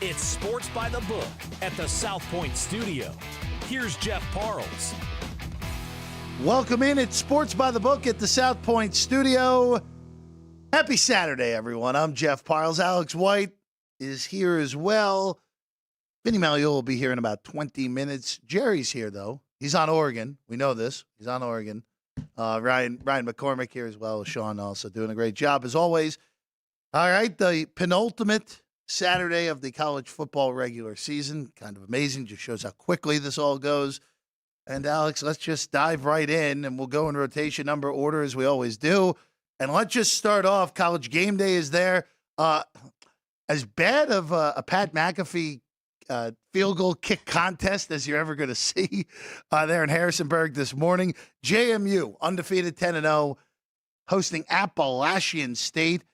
It's Sports by the Book at the South Point Studio. Here's Jeff Parles. Welcome in. It's Sports by the Book at the South Point Studio. Happy Saturday, everyone. I'm Jeff Parles. Alex White is here as well. Vinny Magliulo will be here in about 20 minutes. Jerry's here, though. He's on Oregon. We know this. He's on Oregon. Ryan McCormick here as well. Sean also doing a great job, as always. All right, the penultimate Saturday of the college football regular season. Kind of amazing. Just shows how quickly this all goes. And, Alex, let's just dive right in, and we'll go in rotation number order as we always do. And let's just start off. College game day is there. As bad of a Pat McAfee field goal kick contest as you're ever going to see there in Harrisonburg this morning. JMU, undefeated 10-0, hosting Appalachian State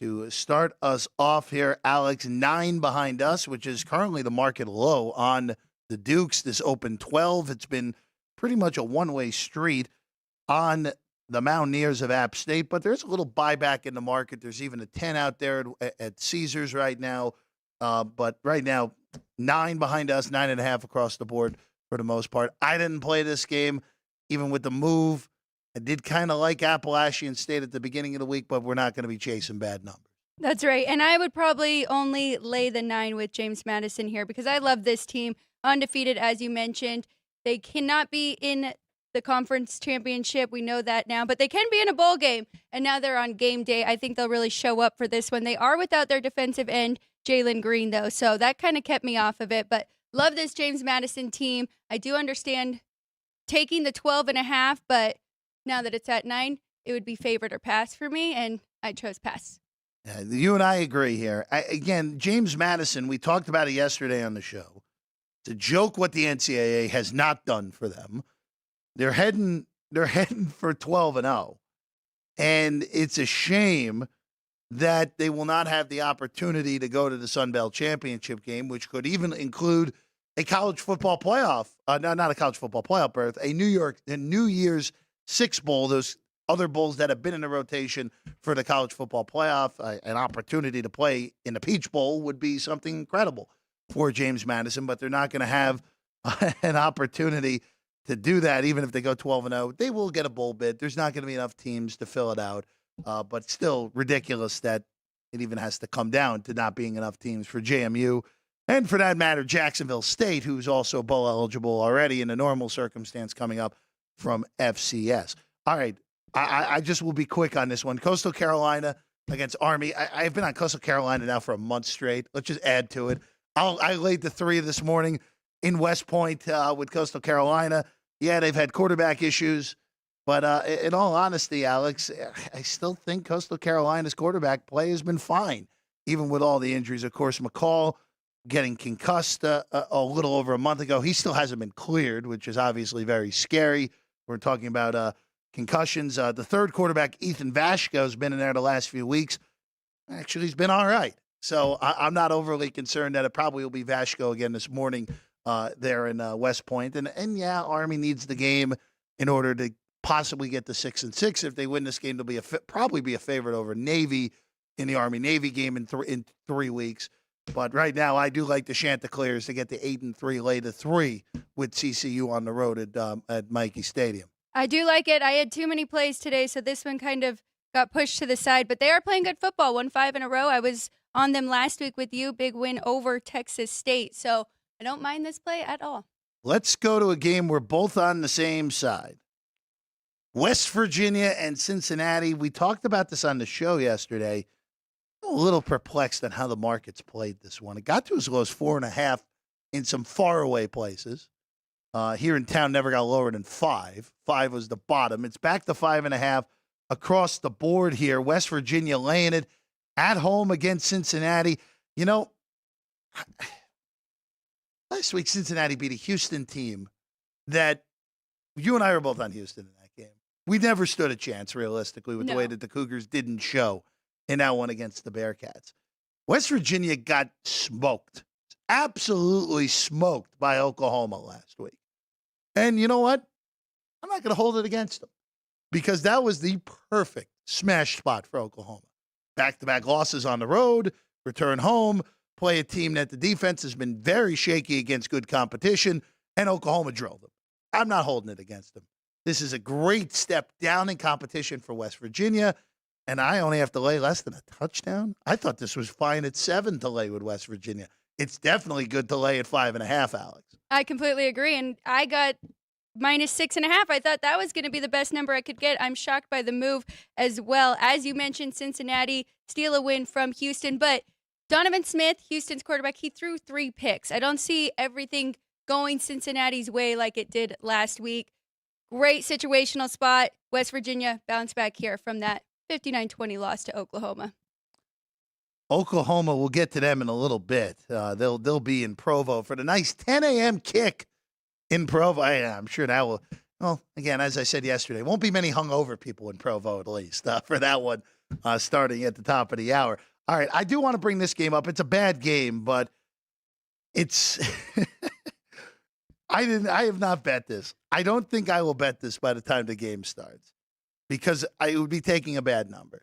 to start us off here. Alex, 9 behind us, which is currently the market low on the Dukes. This open 12. It's been pretty much a one-way street on the Mountaineers of App State, but there's a little buyback in the market. There's even a 10 out there at Caesars right now. But right now, 9 behind us, 9.5 across the board for the most part. I didn't play this game, even with the move. I did kind of like Appalachian State at the beginning of the week, but we're not going to be chasing bad numbers. That's right. And I would probably only lay the 9 with James Madison here because I love this team. Undefeated, as you mentioned. They cannot be in the conference championship. We know that now, but they can be in a bowl game. And now they're on game day. I think they'll really show up for this one. They are without their defensive end, Jalen Green, though. So that kind of kept me off of it. But love this James Madison team. I do understand taking the 12.5, but now that it's at 9, it would be favorite or pass for me, and I chose pass. Yeah, you and I agree here. Again, James Madison, we talked about it yesterday on the show. It's a joke what the NCAA has not done for them. They're heading for 12-0. And it's a shame that they will not have the opportunity to go to the Sun Belt Championship game, which could even include a college football playoff. Not a college football playoff berth, a New Year's Six Bowl, those other bowls that have been in the rotation for the college football playoff. An opportunity to play in the Peach Bowl would be something incredible for James Madison, but they're not going to have an opportunity to do that, even if they go 12-0. They will get a bowl bid. There's not going to be enough teams to fill it out, but still ridiculous that it even has to come down to not being enough teams for JMU, and for that matter, Jacksonville State, who's also bowl eligible already in a normal circumstance coming up from FCS. All right, I just will be quick on this one. Coastal Carolina against Army. I've been on Coastal Carolina now for a month straight. Let's just add to it. I laid the 3 this morning in West Point with Coastal Carolina. Yeah, they've had quarterback issues, but in all honesty, Alex, I still think Coastal Carolina's quarterback play has been fine, even with all the injuries. Of course, McCall getting concussed a little over a month ago. He still hasn't been cleared, which is obviously very scary. We're talking about concussions. The third quarterback, Ethan Vashko, has been in there the last few weeks. Actually, he's been all right. So I'm not overly concerned that it probably will be Vashko again this morning there in West Point. And yeah, Army needs the game in order to possibly get to 6-6. If they win this game, they'll probably be a favorite over Navy in the Army-Navy game in 3 weeks. But right now, I do like the Chanticleers to get to 8-3, lay to 3 with CCU on the road at Mikey Stadium. I do like it. I had too many plays today, so this one kind of got pushed to the side. But they are playing good football, 1-5 in a row. I was on them last week with you, big win over Texas State. So I don't mind this play at all. Let's go to a game we're both on the same side. West Virginia and Cincinnati. We talked about this on the show yesterday. I'm a little perplexed on how the markets played this one. It got to as low as 4.5 in some faraway places. Here in town, never got lower than 5. 5 was the bottom. It's back to 5.5 across the board here. West Virginia laying it at home against Cincinnati. You know, last week Cincinnati beat a Houston team that you and I were both on Houston in that game. We never stood a chance, realistically, with the way that the Cougars didn't show in that one against the Bearcats. West Virginia got smoked, absolutely smoked by Oklahoma last week. And you know what? I'm not going to hold it against them because that was the perfect smash spot for Oklahoma. Back-to-back losses on the road, return home, play a team that the defense has been very shaky against good competition, and Oklahoma drilled them. I'm not holding it against them. This is a great step down in competition for West Virginia, and I only have to lay less than a touchdown. I thought this was fine at 7 to lay with West Virginia. It's definitely good to lay at 5.5, Alex. I completely agree, and I got -6.5. I thought that was going to be the best number I could get. I'm shocked by the move as well. As you mentioned, Cincinnati steal a win from Houston, but Donovan Smith, Houston's quarterback, he threw 3 picks. I don't see everything going Cincinnati's way like it did last week. Great situational spot. West Virginia bounced back here from that 59-20 loss to Oklahoma. Oklahoma, we'll get to them in a little bit. They'll be in Provo for the nice 10 a.m. kick in Provo. I'm sure that will, well, again, as I said yesterday, won't be many hungover people in Provo at least for that one starting at the top of the hour. All right, I do want to bring this game up. It's a bad game, but it's I have not bet this. I don't think I will bet this by the time the game starts because I would be taking a bad number.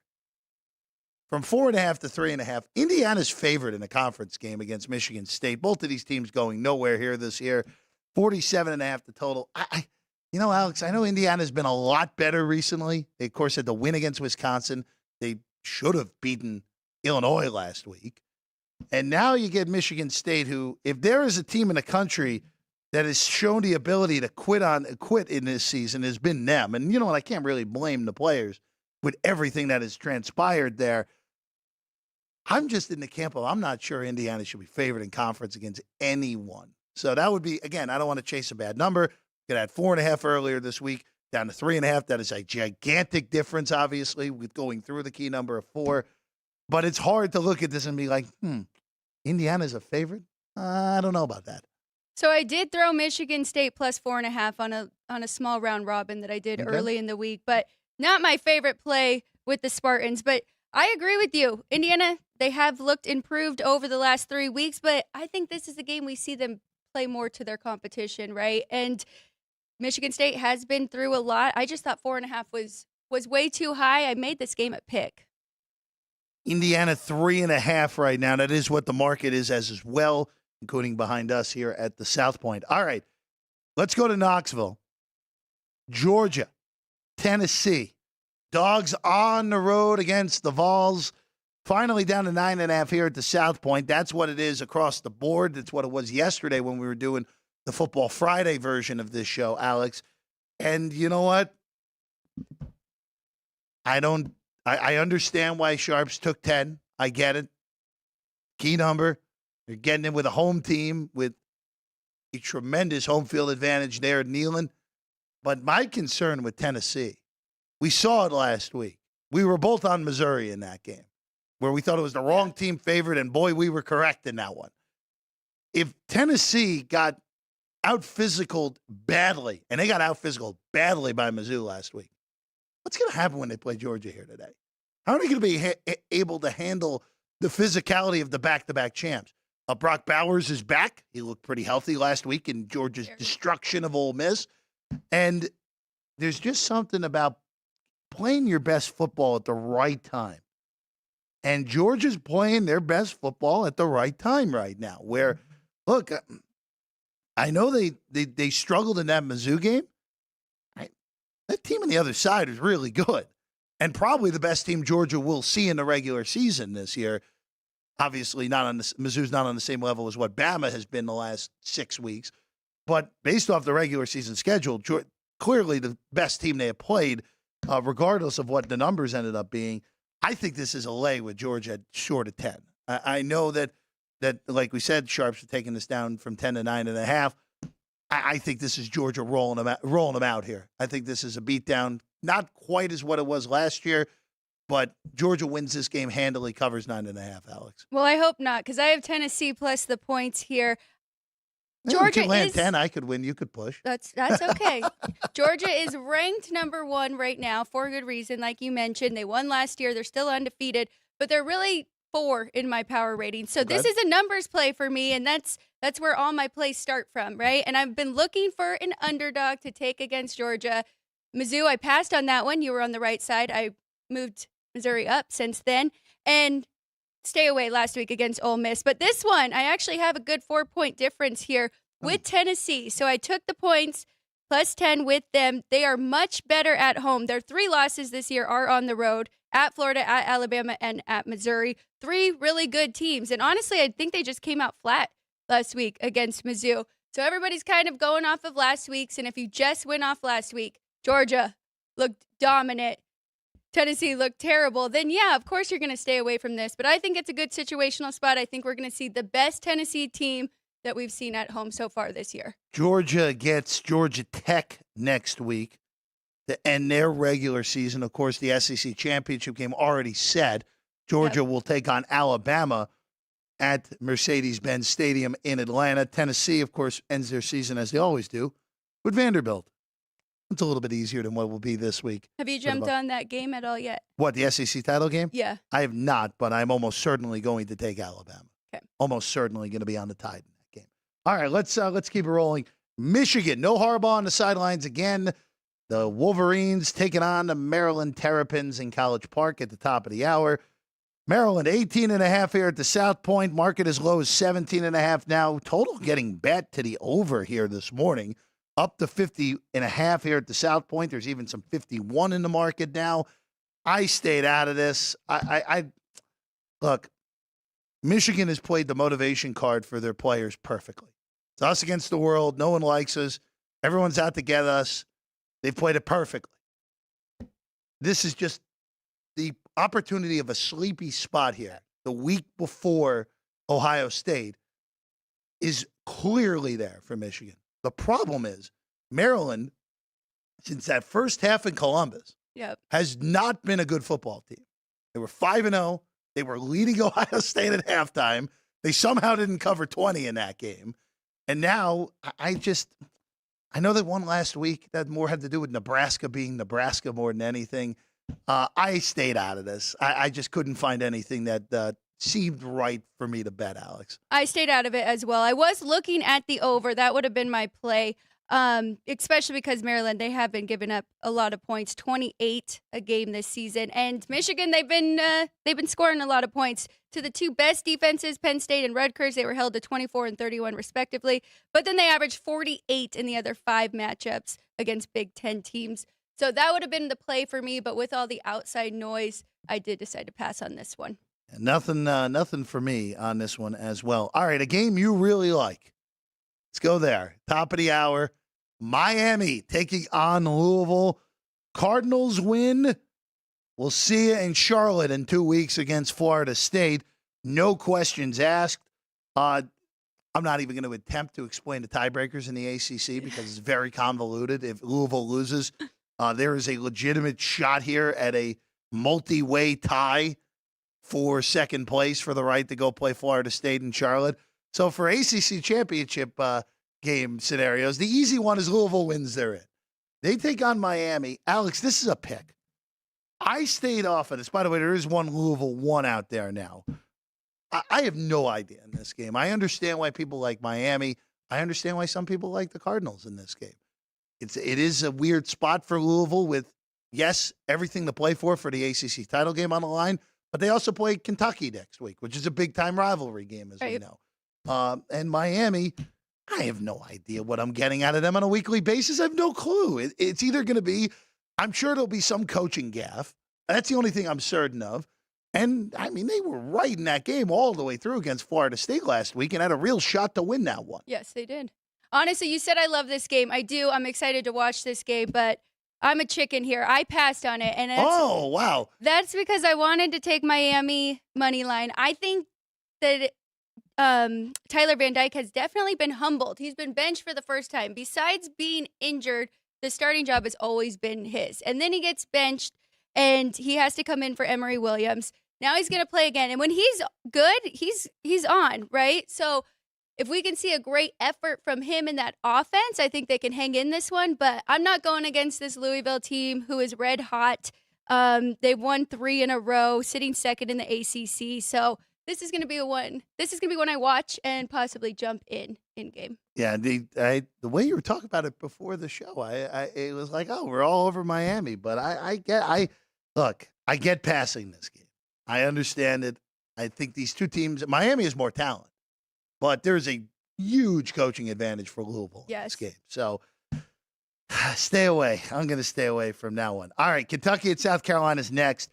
From 4.5 to 3.5, Indiana's favored in a conference game against Michigan State. Both of these teams going nowhere here this year. 47.5 the total. Alex, I know Indiana's been a lot better recently. They, of course, had the win against Wisconsin. They should have beaten Illinois last week. And now you get Michigan State, who, if there is a team in the country that has shown the ability to quit in this season, has been them. And you know what? I can't really blame the players with everything that has transpired there. I'm just in the camp of I'm not sure Indiana should be favored in conference against anyone. So that would be, again, I don't want to chase a bad number. Got at 4.5 earlier this week, down to 3.5. That is a gigantic difference, obviously, with going through the key number of 4. But it's hard to look at this and be like, Indiana's a favorite? I don't know about that. So I did throw Michigan State plus 4.5 on a small round robin that I did early in the week, but not my favorite play with the Spartans. But I agree with you. Indiana, they have looked improved over the last 3 weeks, but I think this is a game we see them play more to their competition, right? And Michigan State has been through a lot. I just thought 4.5 was way too high. I made this game a pick. Indiana 3.5 right now. That is what the market is as well, including behind us here at the South Point. All right, let's go to Knoxville. Georgia, Tennessee. Dogs on the road against the Vols. Finally down to 9.5 here at the South Point. That's what it is across the board. That's what it was yesterday when we were doing the Football Friday version of this show, Alex. And you know what? I understand why Sharps took 10. I get it. Key number. You're getting in with a home team with a tremendous home field advantage there at Neyland. But my concern with Tennessee, we saw it last week. We were both on Missouri in that game, where we thought it was the wrong team favored, and boy, we were correct in that one. If Tennessee got out-physicaled badly, and they got out-physicaled badly by Mizzou last week, what's going to happen when they play Georgia here today? How are they going to be able to handle the physicality of the back-to-back champs? Brock Bowers is back. He looked pretty healthy last week in Georgia's destruction of Ole Miss. And there's just something about playing your best football at the right time. And Georgia's playing their best football at the right time right now. Where, look, I know they struggled in that Mizzou game. That team on the other side is really good. And probably the best team Georgia will see in the regular season this year. Obviously, Mizzou's not on the same level as what Bama has been the last 6 weeks. But based off the regular season schedule, clearly the best team they have played, regardless of what the numbers ended up being. I think this is a lay with Georgia short of 10. I know that, like we said, Sharps are taking this down from 10 to 9.5. I think this is Georgia rolling them out here. I think this is a beatdown, not quite as what it was last year, but Georgia wins this game handily, covers 9.5, Alex. Well, I hope not, because I have Tennessee plus the points here. Georgia is 10. I could win. You could push. That's okay. Georgia is ranked number 1 right now for good reason. Like you mentioned, they won last year. They're still undefeated, but they're really 4 in my power rating. So This is a numbers play for me, and that's where all my plays start from, right? And I've been looking for an underdog to take against Georgia. Mizzou, I passed on that one. You were on the right side. I moved Missouri up since then. And stay away last week against Ole Miss. But this one, I actually have a good 4-point difference here with Tennessee. So I took the points plus 10 with them. They are much better at home. Their 3 losses this year are on the road, at Florida, at Alabama, and at Missouri. 3 really good teams. And honestly, I think they just came out flat last week against Mizzou. So everybody's kind of going off of last week's. And if you just went off last week, Georgia looked dominant, Tennessee looked terrible, then yeah, of course you're going to stay away from this. But I think it's a good situational spot. I think we're going to see the best Tennessee team that we've seen at home so far this year. Georgia gets Georgia Tech next week to end their regular season. Of course, the SEC championship game already said. Georgia will take on Alabama at Mercedes-Benz Stadium in Atlanta. Tennessee, of course, ends their season, as they always do, with Vanderbilt. It's a little bit easier than what will be this week. Have you jumped on that game at all yet? What, the SEC title game? Yeah. I have not, but I'm almost certainly going to take Alabama. Okay. Almost certainly going to be on the Tide in that game. All right, let's keep it rolling. Michigan, no Harbaugh on the sidelines again. The Wolverines taking on the Maryland Terrapins in College Park at the top of the hour. Maryland, 18.5 here at the South Point. Market as low as 17.5 now. Total getting bet to the over here this morning. Up to 50.5 here at the South Point. There's even some 51 in the market now. I stayed out of this. I look, Michigan has played the motivation card for their players perfectly. It's us against the world. No one likes us. Everyone's out to get us. They've played it perfectly. This is just the opportunity of a sleepy spot here. The week before Ohio State is clearly there for Michigan. The problem is Maryland, since that first half in Columbus, has not been a good football team. They were 5-0. They were leading Ohio State at halftime. They somehow didn't cover 20 in that game. And now I know they won last week. That more had to do with Nebraska being Nebraska more than anything. I stayed out of this. I just couldn't find anything that seemed right for me to bet, Alex. I stayed out of it as well. I was looking at the over. That would have been my play, especially because Maryland, they have been giving up a lot of points, 28 a game this season. And Michigan, they've been scoring a lot of points to the 2 best defenses, Penn State and Rutgers. They were held to 24 and 31 respectively. But then they averaged 48 in the other 5 matchups against Big Ten teams. So that would have been the play for me. But with all the outside noise, I did decide to pass on this one. Nothing for me on this one as well. All right, a game you really like. Let's go there. Top of the hour. Miami taking on Louisville. Cardinals win. We'll see you in Charlotte in 2 weeks against Florida State. No questions asked. I'm not even going to attempt to explain the tiebreakers in the ACC because it's very convoluted. If Louisville loses, there is a legitimate shot here at a multi-way tie for second place for the right to go play Florida State in Charlotte. So for ACC championship game scenarios, the easy one is Louisville wins they're in. They take on Miami. Alex, this is a pick. I stayed off of this. By the way, there is one Louisville one out there now. I have no idea in this game. I understand why people like Miami. I understand why some people like the Cardinals in this game. It is a weird spot for Louisville with, yes, everything to play for the ACC title game on the line. But they also play Kentucky next week, which is a big-time rivalry game, as we know. And Miami, I have no idea what I'm getting out of them on a weekly basis. I have no clue. It's either going to be, I'm sure there'll be some coaching gaffe. That's the only thing I'm certain of. And, I mean, they were right in that game all the way through against Florida State last week and had a real shot to win that one. Yes, they did. Honestly, you said I love this game. I do. I'm excited to watch this game, but I'm a chicken here. I passed on it. And oh, wow. That's because I wanted to take Miami money line. I think that Tyler Van Dyke has definitely been humbled. He's been benched for the first time. Besides being injured, the starting job has always been his. And then he gets benched, and he has to come in for Emory Williams. Now he's going to play again. And when he's good, he's on, right? So if we can see a great effort from him in that offense, I think they can hang in this one. But I'm not going against this Louisville team who is red hot. They've won 3 in a row, sitting second in the ACC. So this is going to be one I watch and possibly jump in game. Yeah, the way you were talking about it before the show, it was like, oh, we're all over Miami. But I get passing this game. I understand it. I think these two teams, Miami has more talent, but there's a huge coaching advantage for Louisville in this game. So stay away. I'm going to stay away from that one. All right, Kentucky at South Carolina is next.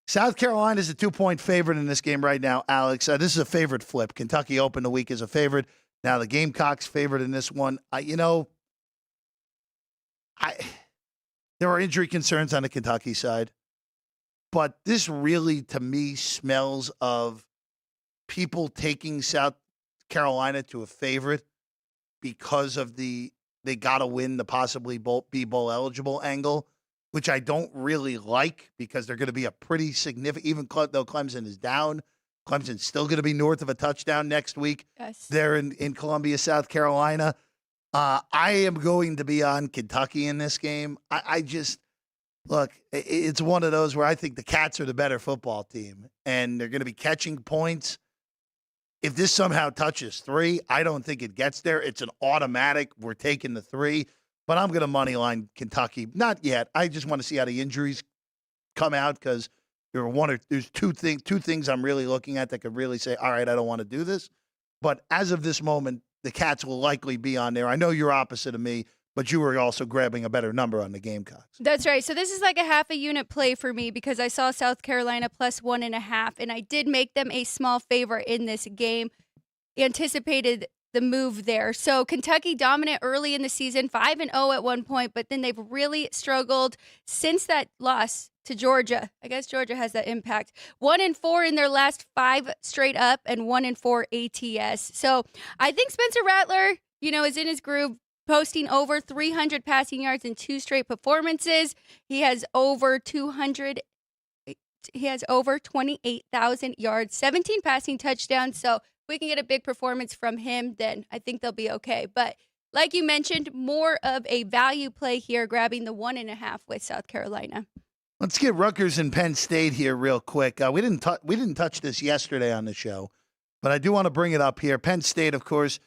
South Carolina is a 2-point favorite in this game right now, Alex. This is a favorite flip. Kentucky opened the week as a favorite. Now the Gamecocks favored in this one. There are injury concerns on the Kentucky side, but this really, to me, smells of people taking South Carolina to a favorite because of they got to win the possibly be bowl eligible angle, which I don't really like because they're going to be a pretty significant, even though Clemson is down, Clemson's still going to be north of a touchdown next week. Yes. They're in Columbia, South Carolina. I am going to be on Kentucky in this game. I just, look, it's one of those where I think the Cats are the better football team, and they're going to be catching points. If this somehow touches 3, I don't think it gets there. It's an automatic, we're taking the 3, but I'm going to moneyline Kentucky. Not yet. I just want to see how the injuries come out because there's two things I'm really looking at that could really say, all right, I don't want to do this. But as of this moment, the Cats will likely be on there. I know you're opposite of me, but you were also grabbing a better number on the Gamecocks. That's right. So this is like a half a unit play for me because I saw South Carolina plus 1.5, and I did make them a small favorite in this game. Anticipated the move there. So Kentucky dominant early in the season, 5-0 at one point, but then they've really struggled since that loss to Georgia. I guess Georgia has that impact. 1-4 in their last 5 straight up and 1-4 ATS. So I think Spencer Rattler, is in his groove, posting over 300 passing yards in 2 straight performances. He has over 28,000 yards, 17 passing touchdowns. So if we can get a big performance from him, then I think they'll be okay. But like you mentioned, more of a value play here, grabbing the 1.5 with South Carolina. Let's get Rutgers and Penn State here real quick. We didn't touch this yesterday on the show, but I do want to bring it up here. Penn State, of course,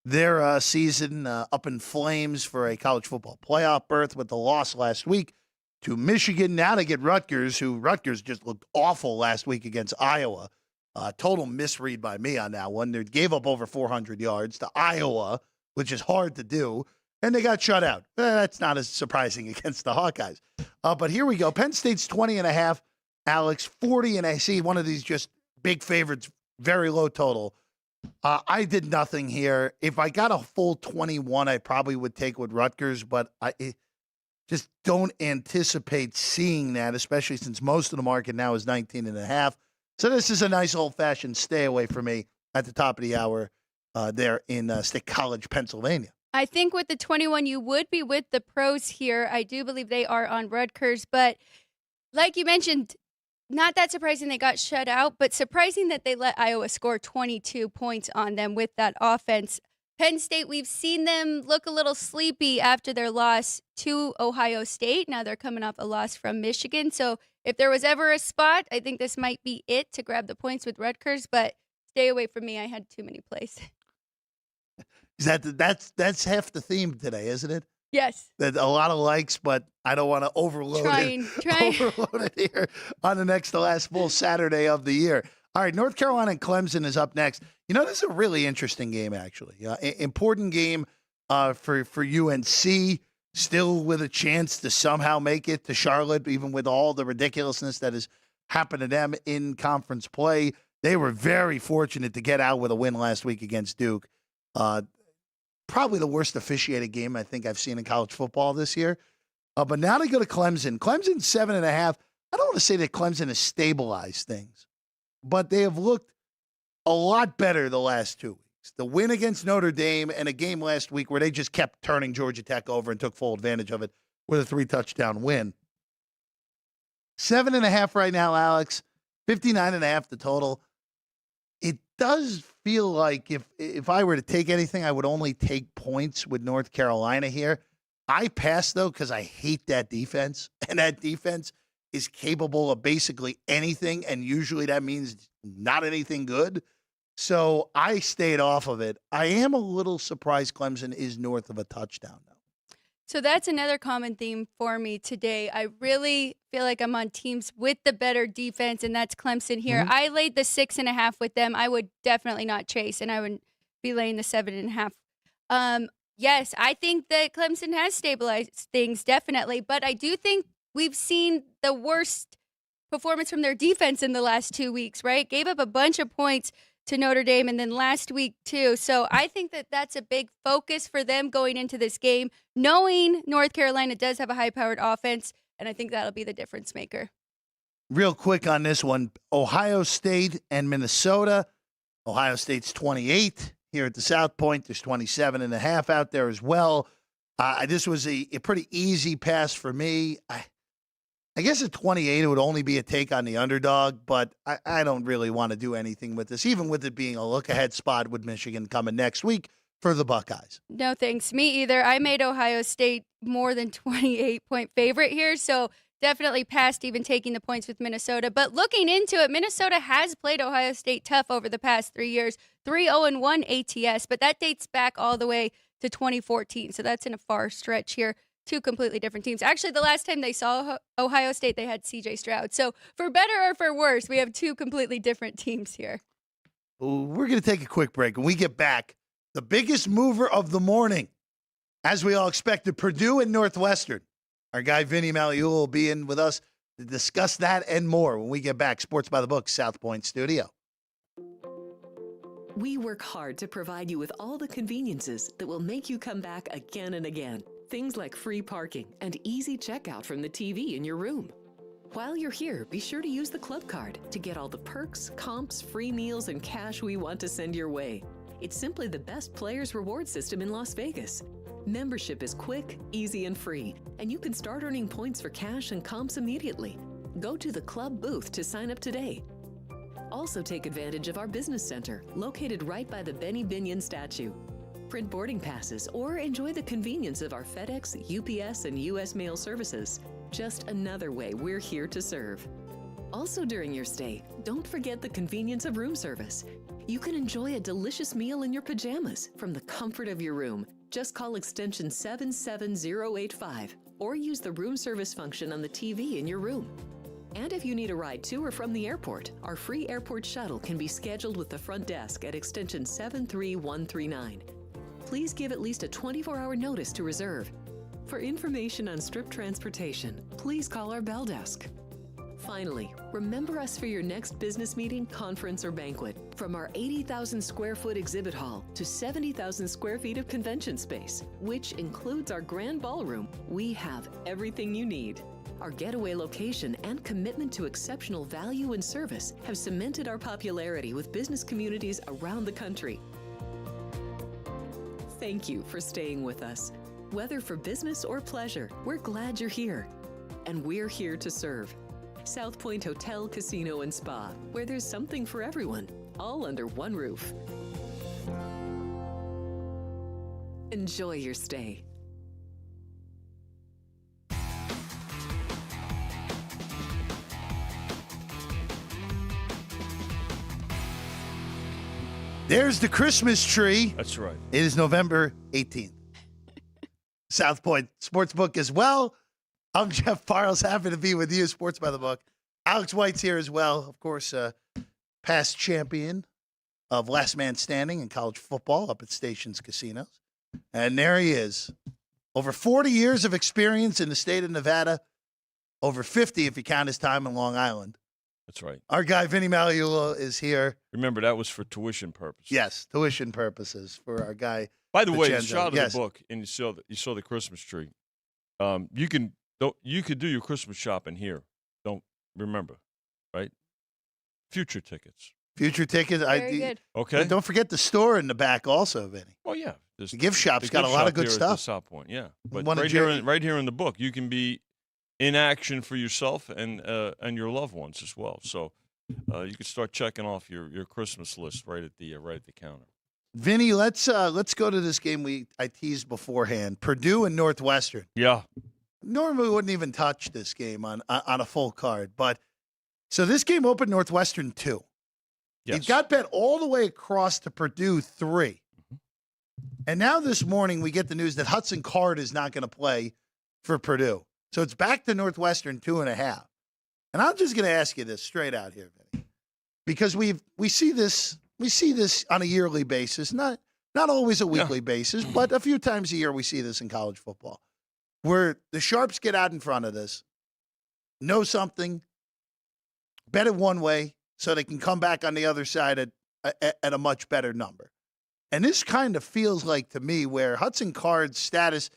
their season up in flames for a college football playoff berth with the loss last week to Michigan. Now they get Rutgers, Rutgers just looked awful last week against Iowa. Total misread by me on that one. They gave up over 400 yards to Iowa, which is hard to do, and they got shut out. That's not as surprising against the Hawkeyes. But here we go. Penn State's 20.5, Alex, 40, and I see one of these just big favorites, very low total. I did nothing here. If I got a full 21, I probably would take with Rutgers, but I just don't anticipate seeing that, especially since most of the market now is 19.5. So this is a nice old-fashioned stay away for me at the top of the hour there in State College, Pennsylvania. I think with the 21, you would be with the pros here. I do believe they are on Rutgers, but like you mentioned, not that surprising they got shut out, but surprising that they let Iowa score 22 points on them with that offense. Penn State, we've seen them look a little sleepy after their loss to Ohio State. Now they're coming off a loss from Michigan. So if there was ever a spot, I think this might be it to grab the points with Rutgers, but stay away from me. I had too many plays. That's half the theme today, isn't it? Yes. That a lot of likes, but I don't want to overload it here on the next to last full Saturday of the year. All right, North Carolina and Clemson is up next. This is a really interesting game, actually. Important game for UNC, still with a chance to somehow make it to Charlotte, even with all the ridiculousness that has happened to them in conference play. They were very fortunate to get out with a win last week against Duke. Probably the worst officiated game I think I've seen in college football this year. But now they go to Clemson. Clemson's 7.5. I don't want to say that Clemson has stabilized things, but they have looked a lot better the last 2 weeks. The win against Notre Dame and a game last week where they just kept turning Georgia Tech over and took full advantage of it with a 3-touchdown win. 7.5 right now, Alex. 59.5 the total. It does feel like if I were to take anything, I would only take points with North Carolina here. I pass, though, because I hate that defense. And that defense is capable of basically anything, and usually that means not anything good. So I stayed off of it. I am a little surprised Clemson is north of a touchdown, though. So that's another common theme for me today. I really feel like I'm on teams with the better defense, and that's Clemson here. I laid the 6.5 with them. I would definitely not chase, and I would be laying the 7.5. Yes, I think that Clemson has stabilized things, definitely, but I do think we've seen the worst performance from their defense in the last 2 weeks, right? Gave up a bunch of points to Notre Dame, and then last week too. So I think that that's a big focus for them going into this game, knowing North Carolina does have a high-powered offense, and I think that'll be the difference maker. Real quick on this one, Ohio State and Minnesota. Ohio State's 28 here at the South Point. There's 27.5 out there as well. This was a pretty easy pass for me. I guess at 28, it would only be a take on the underdog, but I don't really want to do anything with this, even with it being a look-ahead spot with Michigan coming next week for the Buckeyes. No, thanks. Me either. I made Ohio State more than 28-point favorite here, so definitely past even taking the points with Minnesota. But looking into it, Minnesota has played Ohio State tough over the past 3 years, 3-0-1 ATS, but that dates back all the way to 2014, so that's in a far stretch here. Two completely different teams. Actually, the last time they saw Ohio State, they had C.J. Stroud. So for better or for worse, we have two completely different teams here. We're going to take a quick break. When we get back, the biggest mover of the morning, as we all expected, Purdue and Northwestern. Our guy Vinny Magliulo will be in with us to discuss that and more when we get back. Sports by the Book, South Point Studio. We work hard to provide you with all the conveniences that will make you come back again and again. Things like free parking and easy checkout from the TV in your room. While you're here, be sure to use the club card to get all the perks, comps, free meals, and cash we want to send your way. It's simply the best players' reward system in Las Vegas. Membership is quick, easy, and free, and you can start earning points for cash and comps immediately. Go to the club booth to sign up today. Also take advantage of our business center, located right by the Benny Binion statue. Print boarding passes or enjoy the convenience of our FedEx, UPS, and U.S. mail services. Just another way we're here to serve. Also during your stay, don't forget the convenience of room service. You can enjoy a delicious meal in your pajamas from the comfort of your room. Just call extension 77085 or use the room service function on the TV in your room. And if you need a ride to or from the airport, our free airport shuttle can be scheduled with the front desk at extension 73139. Please give at least a 24-hour notice to reserve. For information on Strip transportation, please call our bell desk. Finally, remember us for your next business meeting, conference, or banquet. From our 80,000 square foot exhibit hall to 70,000 square feet of convention space, which includes our grand ballroom, we have everything you need. Our getaway location and commitment to exceptional value and service have cemented our popularity with business communities around the country. Thank you for staying with us. Whether for business or pleasure, we're glad you're here. And we're here to serve. South Point Hotel, Casino, and Spa, where there's something for everyone, all under one roof. Enjoy your stay. There's the Christmas tree. That's right. It is November 18th. South Point Sportsbook as well. I'm Jeff Parles. Happy to be with you, Sports by the Book. Alex White's here as well. Of course, past champion of Last Man Standing in college football up at Stations Casinos. And there he is. Over 40 years of experience in the state of Nevada. Over 50 if you count his time in Long Island. That's right. Our guy, Vinny Magliulo, is here. Remember, that was for tuition purposes. Yes, tuition purposes for our guy. By the way, the Vincenzo. shot of Yes. the book, and you saw the Christmas tree. You could do your Christmas shopping here. Don't remember, right? Future tickets. Future tickets. Very good. Okay. But don't forget the store in the back also, Vinny. Oh yeah. The gift shop's the got a gift lot of shop good here at stuff. the South Point, yeah. But One of right here in the book, you can be in action for yourself and your loved ones as well. So you can start checking off your Christmas list right at the counter. Vinny, let's go to this game I teased beforehand. Purdue and Northwestern. Yeah. Normally we wouldn't even touch this game on a full card, but so this game opened Northwestern 2. Yes. It got bet all the way across to Purdue 3. And now this morning we get the news that Hudson Card is not going to play for Purdue. So it's back to Northwestern 2.5. And I'm just going to ask you this straight out here, Vinny, because we see this on a yearly basis, not always a weekly basis, but a few times a year we see this in college football, where the sharps get out in front of this, know something, bet it one way, so they can come back on the other side at a much better number. And this kind of feels like, to me, where Hudson Card's status,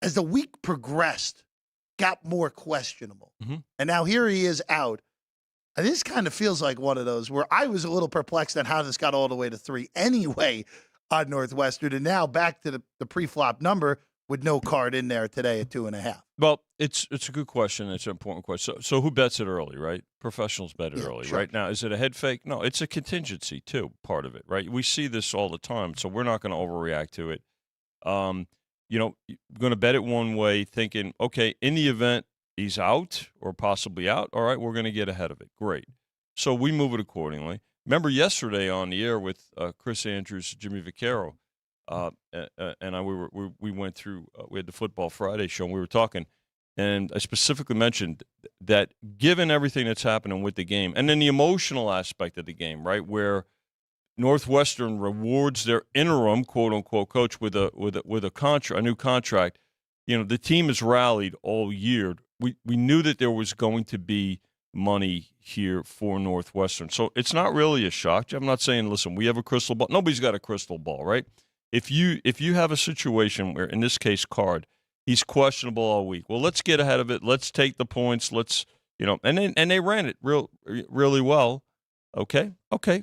as the week progressed, got more questionable. Mm-hmm. And now here he is out. And this kind of feels like one of those where I was a little perplexed on how this got all the way to 3 anyway on Northwestern. And now back to the pre-flop number with no Card in there today at 2.5. Well, it's a good question. It's an important question. So who bets it early, right? Professionals bet it early, sure. right? Now, is it a head fake? No, it's a contingency too, part of it, right? We see this all the time, so we're not going to overreact to it. You're going to bet it one way thinking, okay, in the event he's out or possibly out, all right, we're going to get ahead of it. Great. So we move it accordingly. Remember yesterday on the air with Chris Andrews, Jimmy Vaccaro, and we went through, we had the Football Friday show, and we were talking, and I specifically mentioned that given everything that's happening with the game, and then the emotional aspect of the game, right, where Northwestern rewards their interim quote unquote coach with a new contract. The team has rallied all year. We knew that there was going to be money here for Northwestern, so it's not really a shock. I'm not saying, listen, we have a crystal ball. Nobody's got a crystal ball, right? If you have a situation where, in this case, Card, he's questionable all week. Well, let's get ahead of it. Let's take the points. Let's and they ran it really well. Okay,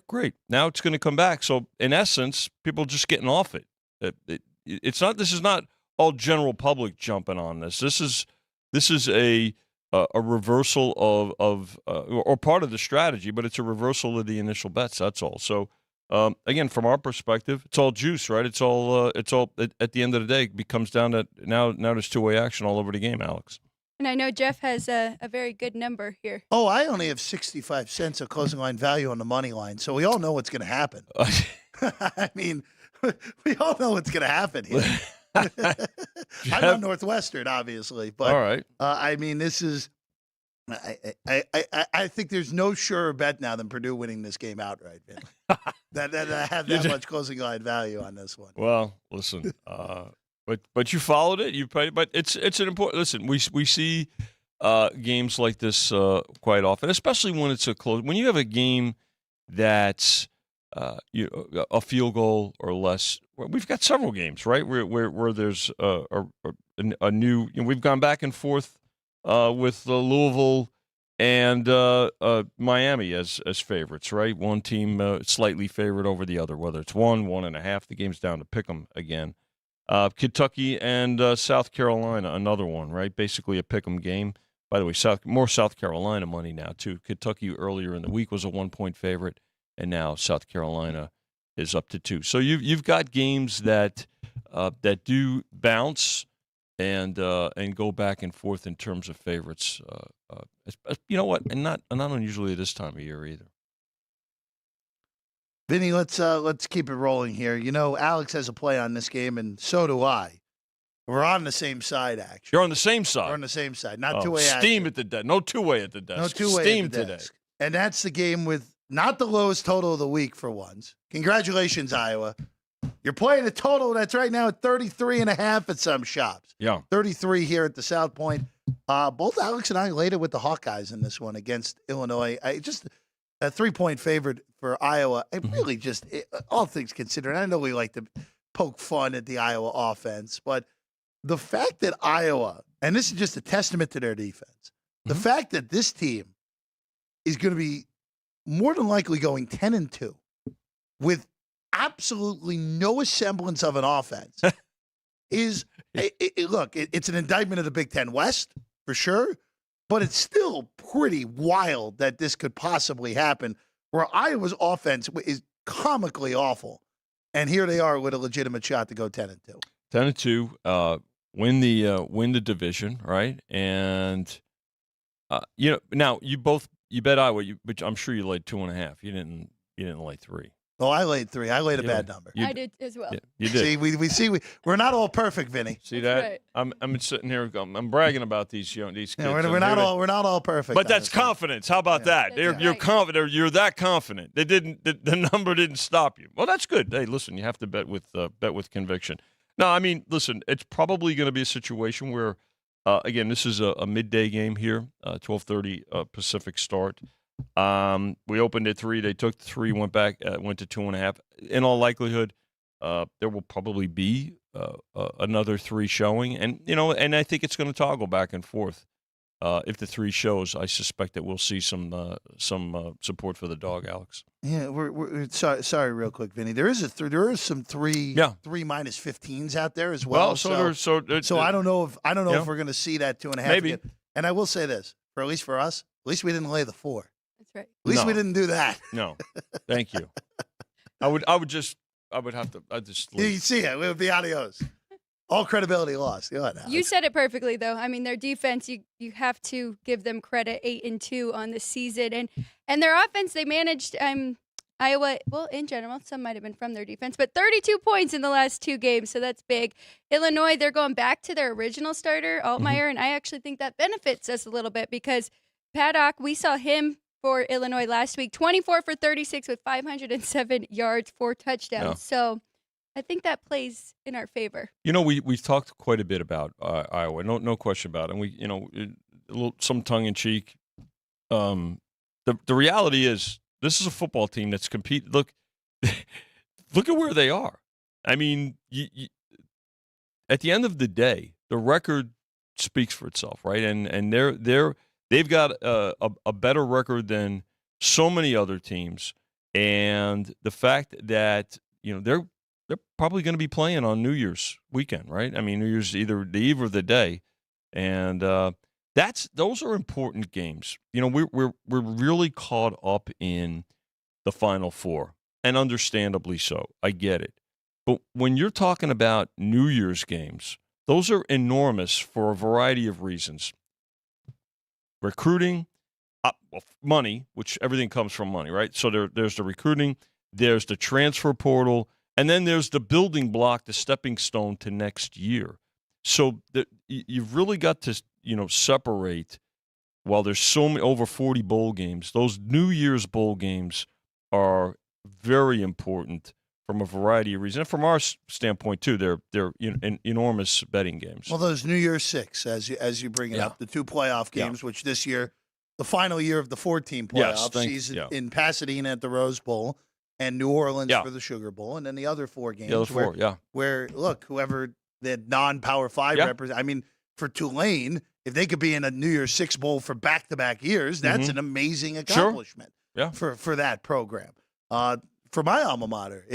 great. Now it's going to come back. So in essence, people are just getting off it. It's not. This is not all general public jumping on this. This is a reversal of or part of the strategy, but it's a reversal of the initial bets. That's all. So again, from our perspective, it's all juice, right? It's all at the end of the day, it becomes down to now there's two-way action all over the game, Alex. And I know Jeff has a very good number here. Oh, I only have 65 cents of closing line value on the money line, so we all know what's going to happen. I mean, we all know what's going to happen here. I'm on Northwestern, obviously, but all right. I mean, this is. I think there's no surer bet now than Purdue winning this game outright, man. that I have that much closing line value on this one. Well, listen, but you followed it. You played, but it's an important. Listen, we see games like this quite often, especially when it's a close. When you have a game that's a field goal or less. We've got several games, right, where there's a new. We've gone back and forth with Louisville and Miami as favorites, right? One team slightly favored over the other, whether it's 1.5. The game's down to pick 'em again. Kentucky and South Carolina, another one, right? Basically a pick 'em game. By the way, more South Carolina money now too. Kentucky earlier in the week was a 1-point favorite, and now South Carolina is up to 2. So you've got games that do bounce and go back and forth in terms of favorites. You know what? And not unusually this time of year either. Vinny, let's keep it rolling here. Alex has a play on this game, and so do I. We're on the same side, actually. You're on the same side. We're on the same side, not two-way action. Steam at the desk. No two-way at the desk. No two-way Steam at the today. desk. And that's the game with not the lowest total of the week for once. Congratulations, Iowa. You're playing a total that's right now at 33.5 at some shops. Yeah. 33 here at the South Point. Both Alex and I laid it with the Hawkeyes in this one against Illinois. Just a 3-point favorite for Iowa. It really all things considered, I know we like to poke fun at the Iowa offense, but the fact that Iowa, and this is just a testament to their defense, the fact that this team is going to be more than likely going 10-2 with absolutely no semblance of an offense is look, it's an indictment of the Big Ten West for sure, but it's still pretty wild that this could possibly happen where Iowa's offense is comically awful. And here they are with a legitimate shot to go 10-2. 10-2, win the division, right? And now you bet Iowa, but I'm sure you laid 2.5. You didn't lay 3. Oh, I laid 3. I laid a bad number. You I did as well. Yeah, you did. See, we're not all perfect, Vinny. See That's that? right. I'm sitting here. I'm bragging about these kids. Yeah, we're not all perfect. But that's confidence. How about that? That's You're right. confident. You're that confident. They didn't. The number didn't stop you. Well, that's good. Hey, listen, you have to bet with conviction. No, I mean, listen, it's probably going to be a situation where, again, this is a midday game here, 12:30 Pacific start. We opened at 3. They took 3, went back, went to 2.5. In all likelihood, there will probably be another 3 showing, and I think it's going to toggle back and forth. If the 3 shows, I suspect that we'll see some support for the dog, Alex. Yeah, we're sorry, real quick, Vinny. There is some 3 minus 15s out there as well. So I don't know if we're going to see that 2.5. Maybe. Again. And I will say this, at least for us, at least we didn't lay the 4. That's right. At least we didn't do that. No, thank you. I would have to. You see it would be adios. All credibility lost. You said it perfectly, though. I mean, their defense, you have to give them credit. 8-2 on the season, and their offense, they managed Iowa. Well, in general, some might have been from their defense, but 32 points in the last 2 games, so that's big. Illinois, they're going back to their original starter, Altmaier, and I actually think that benefits us a little bit because Paddock, we saw him for Illinois last week, 24 for 36 with 507 yards, 4 touchdowns. Yeah. So I think that plays in our favor. We've talked quite a bit about Iowa, no question about it. And we, a little some tongue in cheek. The reality is, this is a football team that's compete. Look at where they are. I mean, at the end of the day, the record speaks for itself, right? And they've got a better record than so many other teams, and the fact that they're probably going to be playing on New Year's weekend, right? I mean, New Year's either the eve or the day, and those are important games. We're really caught up in the Final Four, and understandably so. I get it, but when you're talking about New Year's games, those are enormous for a variety of reasons. Recruiting, money, which everything comes from money, right? So there's the recruiting, there's the transfer portal, and then there's the building block, the stepping stone to next year. So you've really got to, separate. While there's so many, over 40 bowl games, those New Year's bowl games are very important from a variety of reasons. And from our standpoint too, they're enormous betting games. Well, those New Year's 6, as you bring it up, the 2 playoff games, which this year, the final year of the 4-team playoff season in Pasadena at the Rose Bowl and New Orleans for the Sugar Bowl, and then the other 4 games where look, whoever the non-Power 5 represent. I mean, for Tulane, if they could be in a New Year's 6 bowl for back-to-back years, that's an amazing accomplishment for that program. For my alma mater,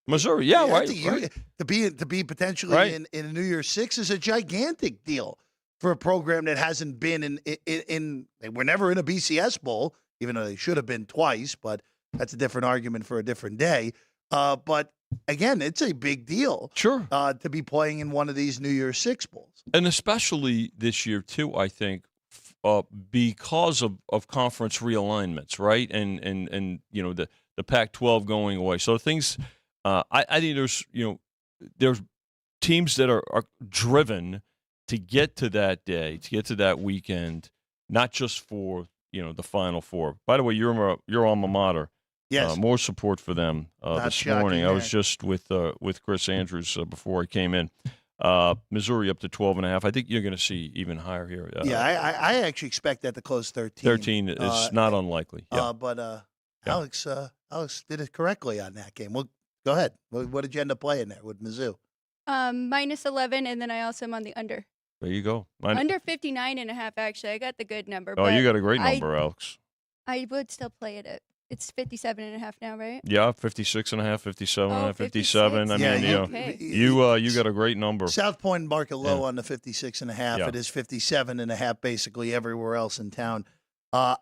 Missouri, to be potentially in a New Year's 6 is a gigantic deal for a program that hasn't been in they were never in a BCS bowl, even though they should have been twice, but that's a different argument for a different day. But again, it's a big deal. Sure. To be playing in one of these New Year's 6 bowls. And especially this year too, I think, because of conference realignments, right? And the Pac-12 going away. So things I think there's teams that are driven to get to that day, to get to that weekend, not just for the Final Four. By the way, your alma mater. Yes. More support for them this morning. There. I was just with Chris Andrews before I came in. Missouri up to 12.5. I think you're going to see even higher here. I actually expect that to close 13. 13 is not unlikely. Yeah. But Alex did it correctly on that game. Well, go ahead. What did you end up playing there with Mizzou? -11, and then I also am on the under. There you go. Under 59.5, actually. I got the good number. Oh, you got a great number, Alex. I would still play it at. It's 57.5 now, right? Yeah, 56.5, 57.5, 57. I mean, you got a great number. South Point mark a low on the 56.5. Yeah. It is 57.5 basically everywhere else in town.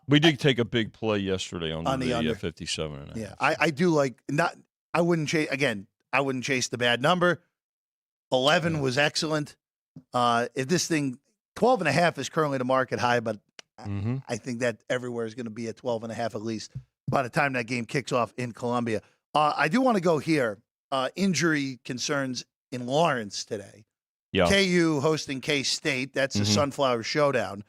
We did take a big play yesterday on the under 57.5. Yeah, I do like not. I wouldn't chase again. I wouldn't chase the bad number. 11 was excellent. If this thing 12.5 is currently the market high, but I think that everywhere is going to be at 12.5 at least by the time that game kicks off in Columbia. I do want to go here. Injury concerns in Lawrence today. Yeah. KU hosting K-State. That's the Sunflower Showdown.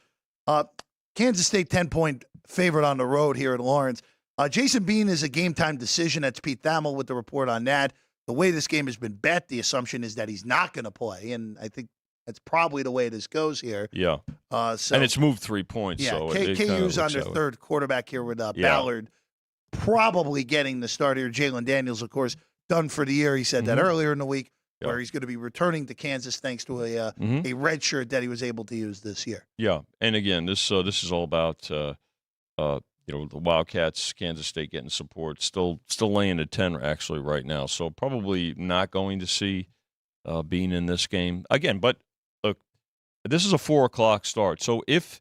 Kansas State 10-point favorite on the road here at Lawrence. Jason Bean is a game-time decision. That's Pete Thamel with the report on that. The way this game has been bet, the assumption is that he's not going to play, and I think that's probably the way this goes here. Yeah. So, and it's moved 3 points. Yeah, so KU's on their third quarterback here with Ballard probably getting the start here. Jalen Daniels, of course, done for the year. He said that earlier in the week, where he's going to be returning to Kansas thanks to a red shirt that he was able to use this year. Yeah, and again, this is all about the Wildcats, Kansas State getting support. Still laying at 10 actually right now, so probably not going to see Bean in this game again. But look, this is a 4:00 start, so if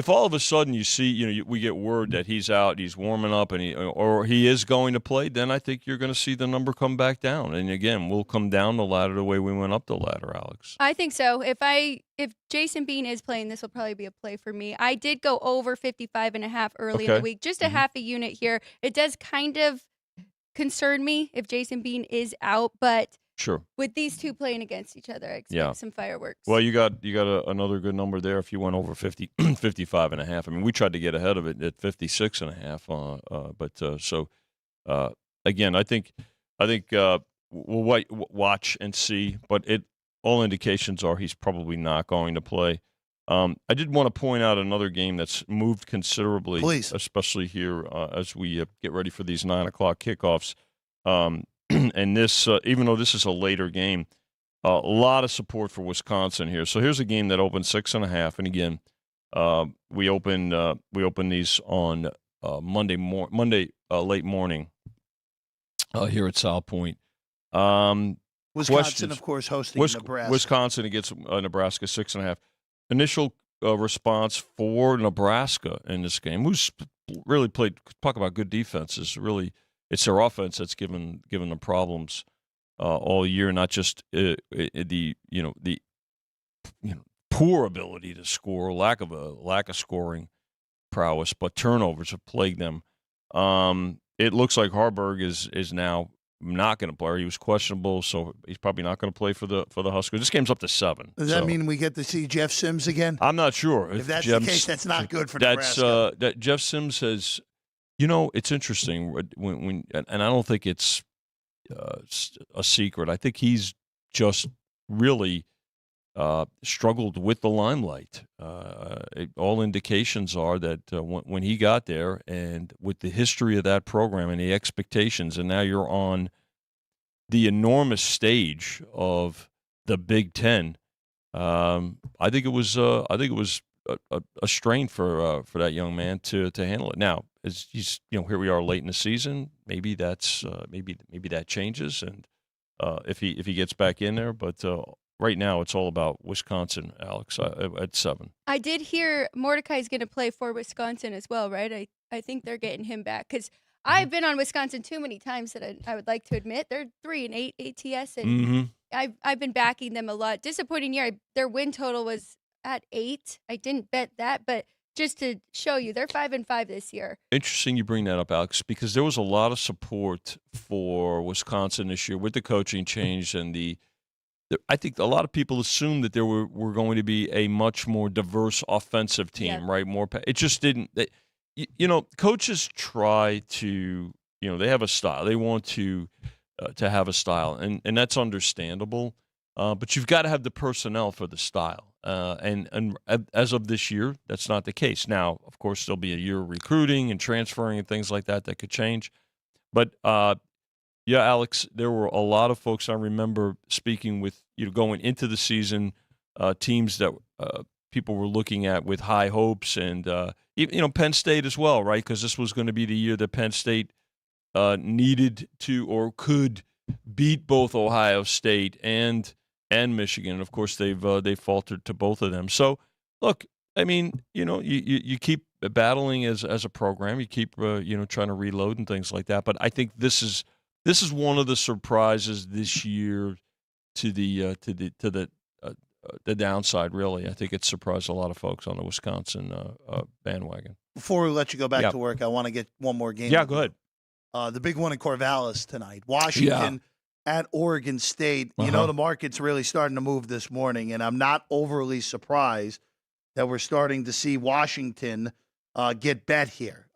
all of a sudden you see, we get word that he's out, he's warming up, and he is going to play, then I think you're going to see the number come back down. And again, we'll come down the ladder the way we went up the ladder, Alex. I think so. If Jason Bean is playing, this will probably be a play for me. I did go over 55.5 early in the week, just a half a unit here. It does kind of concern me if Jason Bean is out, but sure. With these two playing against each other, I expect some fireworks. Well, you got another good number there if you went over 55.5. I mean, we tried to get ahead of it at 56.5. But again, I think we'll watch and see. But all indications are he's probably not going to play. I did want to point out another game that's moved considerably, please, especially here as we get ready for these 9:00 kickoffs. And this, even though this is a later game, a lot of support for Wisconsin here. So here's a game that opened 6.5, and again, we open these on Monday late morning here at South Point. Wisconsin, of course, hosting Nebraska. Wisconsin against Nebraska 6.5. Initial response for Nebraska in this game, who's really played. Talk about good defenses, really. It's their offense that's given them problems all year, not just the poor ability to score, lack of scoring prowess, but turnovers have plagued them. It looks like Harburg is now not going to play. He was questionable, so he's probably not going to play for the Huskers. This game's up to 7. Does that mean we get to see Jeff Sims again? I'm not sure. If that's the case, that's not good for Nebraska. That Jeff Sims has. It's interesting when and I don't think it's a secret. I think he's just really struggled with the limelight. All indications are that when he got there, and with the history of that program and the expectations, and now you're on the enormous stage of the Big Ten. I think it was a strain for that young man to handle it. Now, as he's here we are late in the season, maybe that's maybe that changes, and if he gets back in there. But right now, it's all about Wisconsin, Alex, at 7. I did hear Mordecai's going to play for Wisconsin as well, right? I think they're getting him back because I've been on Wisconsin too many times that I would like to admit. They're 3-8 ATS, and I've been backing them a lot. Disappointing year. Their win total was at 8. I didn't bet that, but just to show you, they're 5-5 this year. Interesting you bring that up, Alex, because there was a lot of support for Wisconsin this year with the coaching change, and I think a lot of people assumed that there were going to be a much more diverse offensive team, right? It just didn't. Coaches try to, they have a style. They want to have a style, and that's understandable. But you've got to have the personnel for the style. And as of this year, that's not the case. Now, of course, there'll be a year of recruiting and transferring and things like that could change. But, Alex, there were a lot of folks I remember speaking with, going into the season, teams that people were looking at with high hopes, and, Penn State as well, right? Because this was going to be the year that Penn State needed to or could beat both Ohio State and Michigan. And of course, they've faltered to both of them. So, look, I mean, you keep battling as a program. You keep trying to reload and things like that. But I think this is one of the surprises this year to the downside. Really, I think it surprised a lot of folks on the Wisconsin bandwagon. Before we let you go back to work, I want to get one more game. Yeah, go ahead. the big one in Corvallis tonight. Washington at Oregon State. You know, the market's really starting to move this morning, and I'm not overly surprised that we're starting to see Washington get bet here.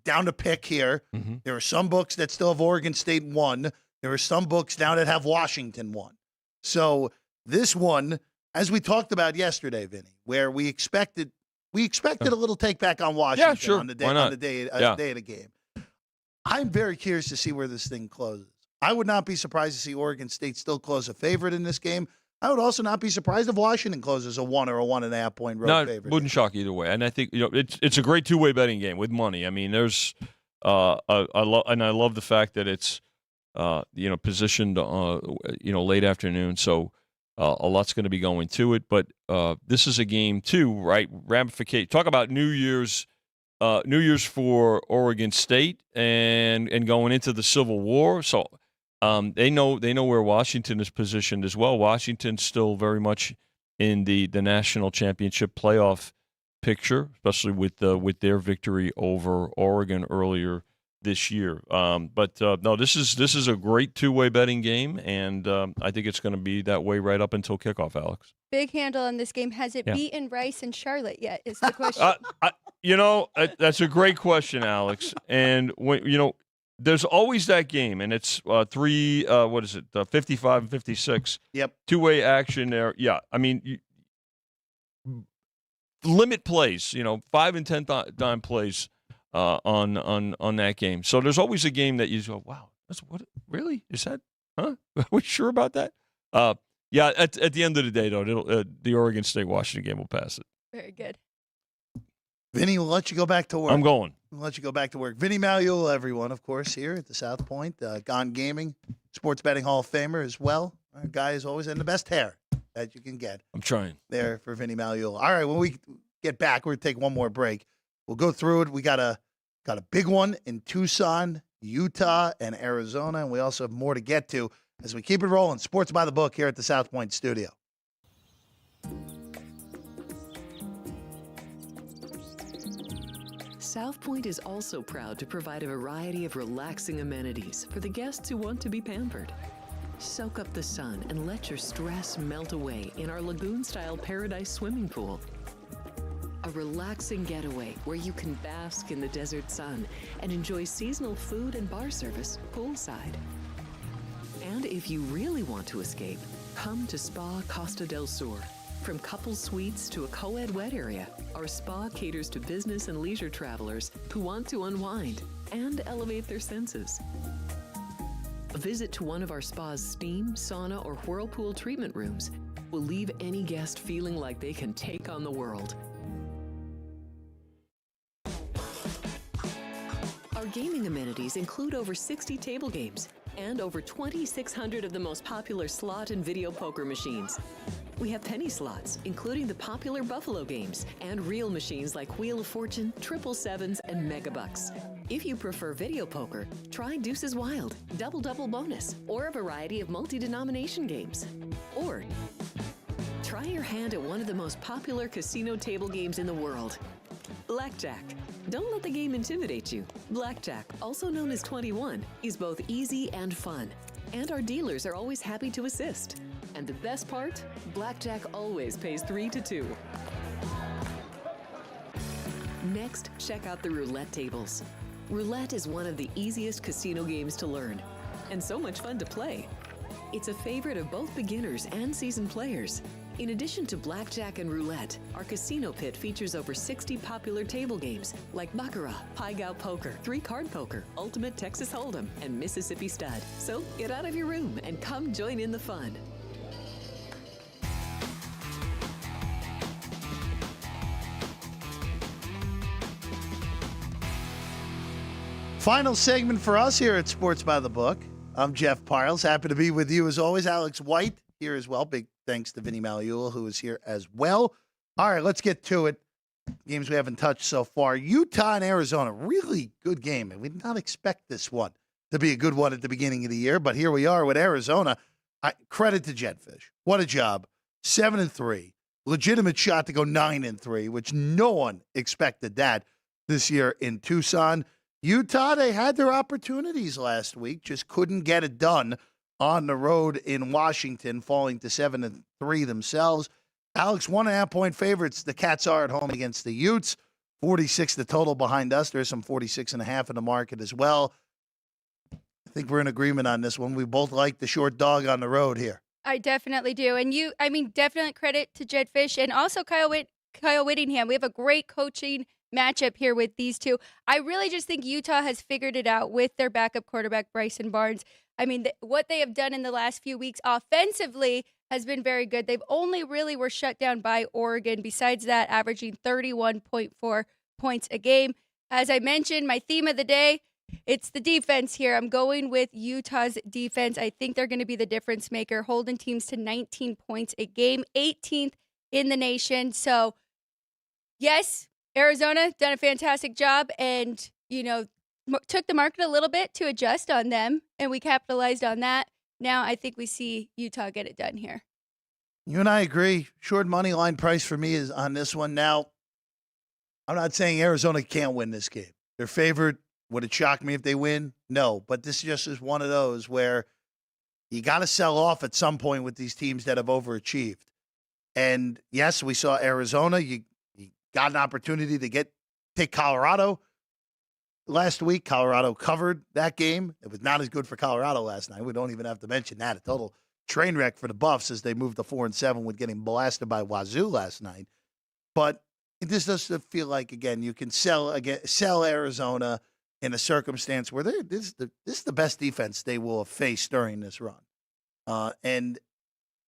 Down to pick here. There are some books that still have Oregon State 1. There are some books now that have Washington 1. So this one, as we talked about yesterday, Vinny, where we expected a little take back on Washington on the day of the game. I'm very curious to see where this thing closes. I would not be surprised to see Oregon State still close a favorite in this game. I would also not be surprised if Washington closes a 1 or a 1.5 point road favorite. Wouldn't shock either way. And I think it's a great two-way betting game with money. I mean, there's I love the fact that it's positioned late afternoon, so a lot's going to be going to it. But this is a game too, right? Ramification. Talk about New Year's for Oregon State and going into the Civil War. So they know where Washington is positioned as well. Washington's still very much in the national championship playoff picture, especially with their victory over Oregon earlier this year. But this is a great two-way betting game, and I think it's going to be that way right up until kickoff, Alex. Big handle on this game. Has it beaten Rice and Charlotte yet? Is the question. That's a great question, Alex. And when there's always that game, and it's 55 and 56. Yep. Two-way action there. Yeah, I mean, limit plays. 5 and 10 dime plays on that game. So there's always a game that you go, wow, that's what really is that? Huh? Are we sure about that? At the end of the day, though, the Oregon State-Washington game will pass it. Very good. Vinny, we'll let you go back to work. I'm going. We'll let you go back to work. Vinny Magliulo, everyone, of course, here at the South Point. Gone Gaming, Sports Betting Hall of Famer as well. Our guy is always in the best hair that you can get. I'm trying. There for Vinny Magliulo. All right, when we get back, we're going to take one more break. We'll go through it. We got a big one in Tucson, Utah, and Arizona, and we also have more to get to as we keep it rolling. Sports by the Book here at the South Point studio. South Point is also proud to provide a variety of relaxing amenities for the guests who want to be pampered. Soak up the sun and let your stress melt away in our lagoon-style paradise swimming pool. A relaxing getaway where you can bask in the desert sun and enjoy seasonal food and bar service poolside. And if you really want to escape, come to Spa Costa del Sur. From couple suites to a co-ed wet area, our spa caters to business and leisure travelers who want to unwind and elevate their senses. A visit to one of our spa's steam, sauna, or whirlpool treatment rooms will leave any guest feeling like they can take on the world. Our gaming amenities include over 60 table games and over 2,600 of the most popular slot and video poker machines. We have penny slots, including the popular Buffalo games, and real machines like Wheel of Fortune, Triple Sevens, and Megabucks. If you prefer video poker, try Deuces Wild, Double Double Bonus, or a variety of multi-denomination games. Or try your hand at one of the most popular casino table games in the world, Blackjack. Don't let the game intimidate you. Blackjack, also known as 21, is both easy and fun. And our dealers are always happy to assist. And the best part? Blackjack always pays 3 to 2. Next, check out the roulette tables. Roulette is one of the easiest casino games to learn, and so much fun to play. It's a favorite of both beginners and seasoned players. In addition to blackjack and roulette, our casino pit features over 60 popular table games like Baccarat, Pai-Gow Poker, 3-Card Poker, Ultimate Texas Hold'em, and Mississippi Stud. So get out of your room and come join in the fun. Final segment for us here at Sports by the Book. I'm Jeff Parles. Happy to be with you as always. Alex White here as well. Big thanks to Vinny Magliulo, who is here as well. All right, let's get to it. Games we haven't touched so far. Utah and Arizona, really good game. And we did not expect this one to be a good one at the beginning of the year, but here we are with Arizona. Credit to Jetfish. What a job. 7-3. Legitimate shot to go 9-3, which no one expected that this year in Tucson. Utah, they had their opportunities last week, just couldn't get it done on the road in Washington, falling to 7-3 themselves. Alex, 1.5-point favorites. The Cats are at home against the Utes. 46 the total behind us. There's some 46.5 in the market as well. I think we're in agreement on this one. We both like the short dog on the road here. I definitely do. And definitely credit to Jed Fish and also Kyle Whittingham. We have a great coaching matchup here with these two. I really just think Utah has figured it out with their backup quarterback, Bryson Barnes. What they have done in the last few weeks offensively has been very good. They've only really were shut down by Oregon. Besides that, averaging 31.4 points a game. As I mentioned, my theme of the day, it's the defense here. I'm going with Utah's defense. I think they're going to be the difference maker, holding teams to 19 points a game, 18th in the nation. So, yes, Arizona done a fantastic job and, took the market a little bit to adjust on them, and we capitalized on that. Now I think we see Utah get it done here. You and I agree. Short money line price for me is on this one. Now, I'm not saying Arizona can't win this game. They're favored. Would it shock me if they win? No. But this just is one of those where you got to sell off at some point with these teams that have overachieved. And, yes, we saw Arizona. You got an opportunity to take Colorado last week. Colorado covered that game. It was not as good for Colorado last night. We don't even have to mention that. A total train wreck for the Buffs as they moved to 4-7 with getting blasted by Wazoo last night. But it just doesn't feel like, again, you can sell Arizona in a circumstance where this is the best defense they will have faced during this run. And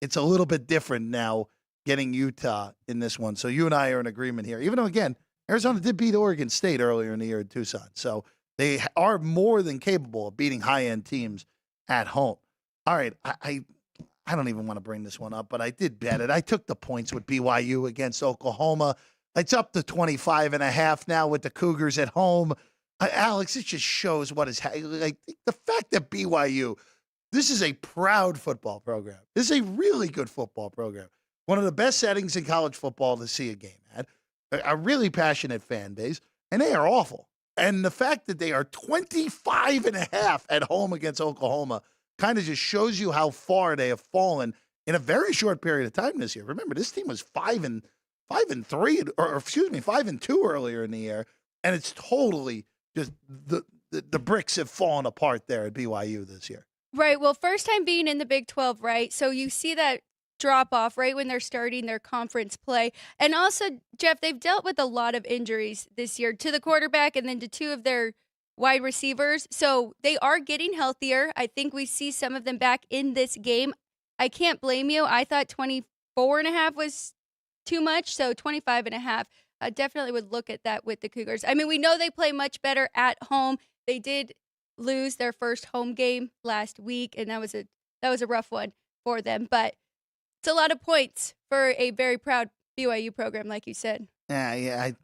it's a little bit different now getting Utah in this one. So you and I are in agreement here. Even though, again, Arizona did beat Oregon State earlier in the year in Tucson. So they are more than capable of beating high-end teams at home. All right, I don't even want to bring this one up, but I did bet it. I took the points with BYU against Oklahoma. It's up to 25.5 now with the Cougars at home. Alex, it just shows what is like the fact that BYU, this is a proud football program. This is a really good football program. One of the best settings in college football to see a game at. A really passionate fan base, and they are awful. And the fact that they are 25.5 at home against Oklahoma kind of just shows you how far they have fallen in a very short period of time this year. Remember, this team was 5-2 earlier in the year, and it's totally just the bricks have fallen apart there at BYU this year. Right. Well, first time being in the Big 12, right? So you see that drop off right when they're starting their conference play. And also, Jeff, they've dealt with a lot of injuries this year to the quarterback and then to two of their wide receivers. So they are getting healthier. I think we see some of them back in this game. I can't blame you. I thought 24.5 was too much. So 25.5. I definitely would look at that with the Cougars. We know they play much better at home. They did lose their first home game last week, and that was a rough one for them. But it's a lot of points for a very proud BYU program, like you said. Yeah. I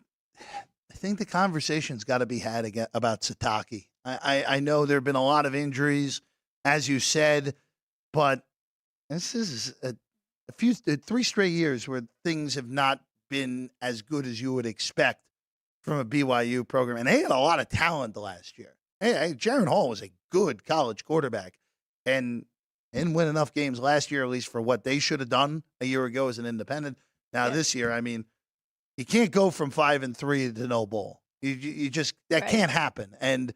think the conversation's got to be had again about Sataki. I know there have been a lot of injuries, as you said, but this is three straight years where things have not been as good as you would expect from a BYU program. And they had a lot of talent last year. Hey, Jaron Hall was a good college quarterback and didn't win enough games last year, at least for what they should have done a year ago as an independent. Now this year, you can't go from 5-3 to no bowl. You just can't happen. And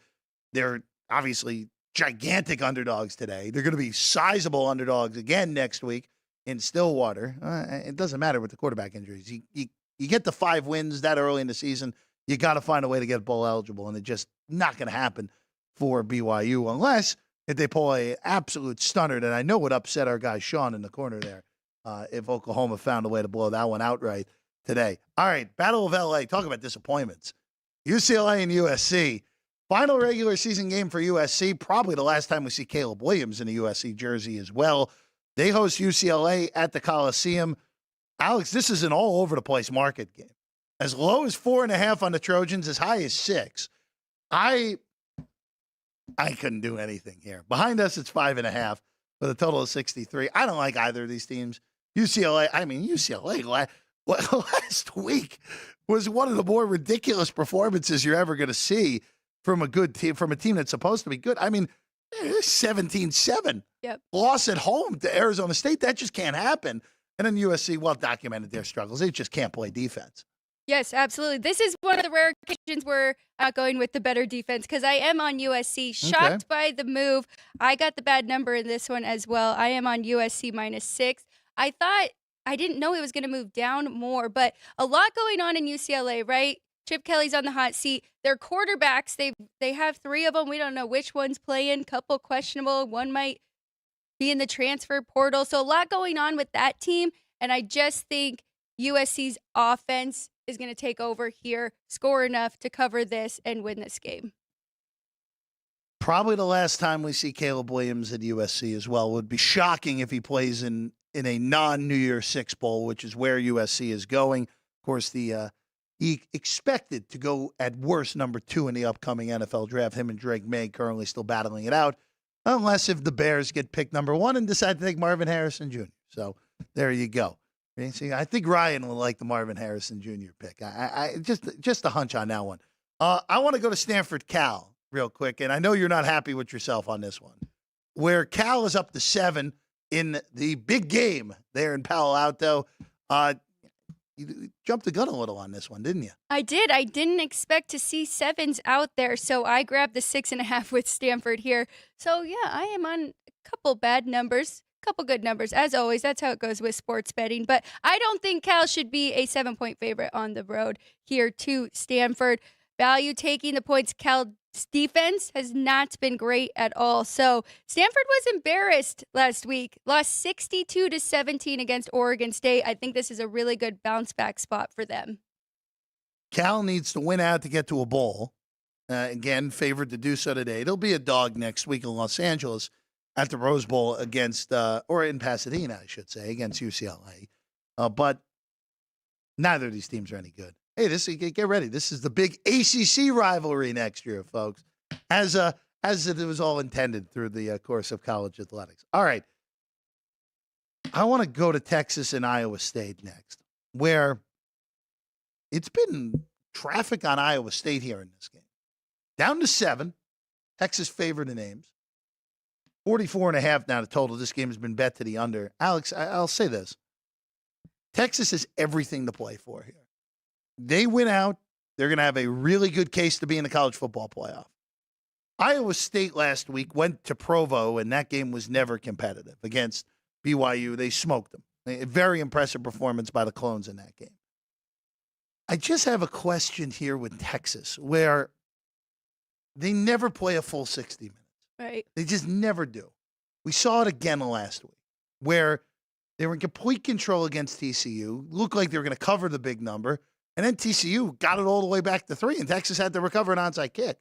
they're obviously gigantic underdogs today. They're going to be sizable underdogs again next week in Stillwater. It doesn't matter with the quarterback injuries. You get the 5 wins that early in the season, you got to find a way to get bowl eligible, and it's just not going to happen for BYU unless if they pull an absolute stunner. And I know would upset our guy Sean in the corner there if Oklahoma found a way to blow that one outright today. All right, Battle of L.A. Talk about disappointments. UCLA and USC. Final regular season game for USC. Probably the last time we see Caleb Williams in a USC jersey as well. They host UCLA at the Coliseum. Alex, this is an all-over-the-place market game. As low as 4.5 on the Trojans, as high as 6. I couldn't do anything here. Behind us, it's 5.5 with a total of 63. I don't like either of these teams. UCLA last week was one of the more ridiculous performances you're ever going to see. from a good team, from a team that's supposed to be good. I mean, 17-7. Yep. Loss at home to Arizona State. That just can't happen. And then USC, well, documented their struggles. They just can't play defense. Yes, absolutely. This is one of the rare occasions where I'm going with the better defense because I am on USC. Shocked by the move. I got the bad number in this one as well. I am on USC -6. I didn't know it was going to move down more, but a lot going on in UCLA, right? Chip Kelly's on the hot seat. Their quarterbacks, they have 3 of them. We don't know which one's playing. Couple questionable. One might be in the transfer portal. So a lot going on with that team, and I just think USC's offense is going to take over here, score enough to cover this and win this game. Probably the last time we see Caleb Williams at USC as well. It would be shocking if he plays in a non-New Year's Six Bowl, which is where USC is going. Of course, he expected to go at worst number 2 in the upcoming NFL draft. Him and Drake May currently still battling it out, unless if the Bears get picked number 1 and decide to take Marvin Harrison Jr. So there you go. See, I think Ryan will like the Marvin Harrison Jr. pick. I just a hunch on that one. I want to go to Stanford Cal real quick, and I know you're not happy with yourself on this one, where Cal is up to 7 in the big game there in Palo Alto. You jumped the gun a little on this one, didn't you? I did. I didn't expect to see 7s out there, so I grabbed the 6.5 with Stanford here. So, yeah, I am on a couple bad numbers, couple good numbers. As always, that's how it goes with sports betting. But I don't think Cal should be a 7-point favorite on the road here to Stanford. Value taking the points. Cal's defense has not been great at all. So Stanford was embarrassed last week, lost 62-17 against Oregon State. I think this is a really good bounce back spot for them. Cal needs to win out to get to a bowl. Again, favored to do so today. They'll be a dog next week in Los Angeles at the Rose Bowl against, or in Pasadena, I should say, against UCLA. But neither of these teams are any good. Hey, get ready. This is the big ACC rivalry next year, folks, as it was all intended through the course of college athletics. All right. I want to go to Texas and Iowa State next, where it's been traffic on Iowa State here in this game. Down to 7. Texas favored in Ames. 44.5 now the total. This game has been bet to the under. Alex, I'll say this. Texas has everything to play for here. They win out, they're going to have a really good case to be in the college football playoff. Iowa State last week went to Provo, and that game was never competitive against BYU. They smoked them. A very impressive performance by the Clones in that game. I just have a question here with Texas, where they never play a full 60 minutes. Right. They just never do. We saw it again last week, where they were in complete control against TCU, looked like they were going to cover the big number, and then TCU got it all the way back to 3, and Texas had to recover an onside kick.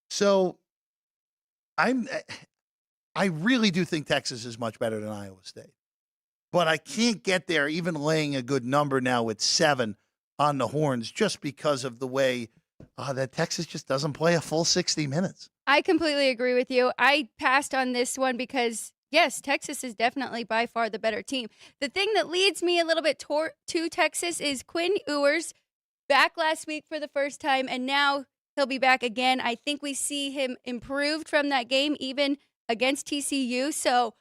So I really do think Texas is much better than Iowa State. But I can't get there even laying a good number now with 7 on the horns just because of the way that Texas just doesn't play a full 60 minutes. I completely agree with you. I passed on this one because, yes, Texas is definitely by far the better team. The thing that leads me a little bit to Texas is Quinn Ewers back last week for the first time, and now he'll be back again. I think we see him improved from that game, even against TCU. So,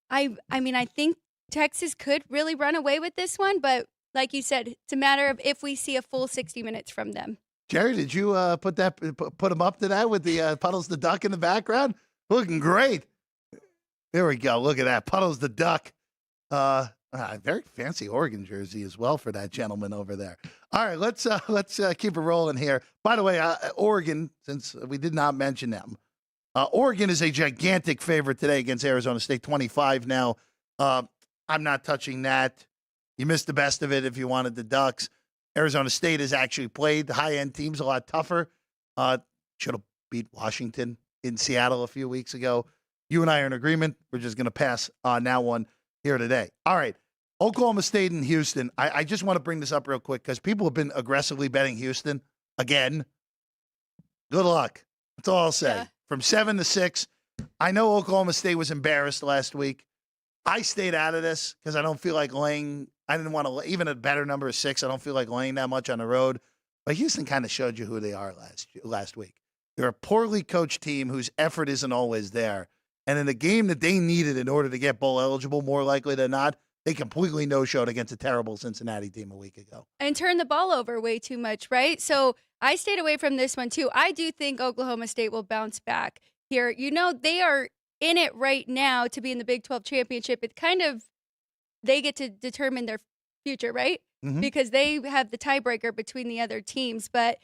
I mean, I think Texas could really run away with this one, but like you said, it's a matter of if we see a full 60 minutes from them. Jerry, did you put him up to that with the Puddles the Duck in the background? Looking great. There we go. Look at that. Puddles the Duck. Very fancy Oregon jersey as well for that gentleman over there. All right, let's keep it rolling here. By the way, Oregon, since we did not mention them, Oregon is a gigantic favorite today against Arizona State, 25 now. I'm not touching that. You missed the best of it if you wanted the Ducks. Arizona State has actually played the high-end teams a lot tougher. Should have beat Washington in Seattle a few weeks ago. You and I are in agreement. We're just going to pass on that one here today. All right. Oklahoma State and Houston. I just want to bring this up real quick because people have been aggressively betting Houston again. Good luck. That's all I'll say. Yeah. From 7 to 6. I know Oklahoma State was embarrassed last week. I stayed out of this because I don't feel like laying. I didn't want to, even a better number of 6. I don't feel like laying that much on the road. But Houston kind of showed you who they are last week. They're a poorly coached team whose effort isn't always there. And in a game that they needed in order to get bowl eligible, more likely than not, they completely no-showed against a terrible Cincinnati team a week ago. And turned the ball over way too much, right? So I stayed away from this one too. I do think Oklahoma State will bounce back here. They are in it right now to be in the Big 12 championship. It kind of, they get to determine their future, right? Mm-hmm. Because they have the tiebreaker between the other teams. But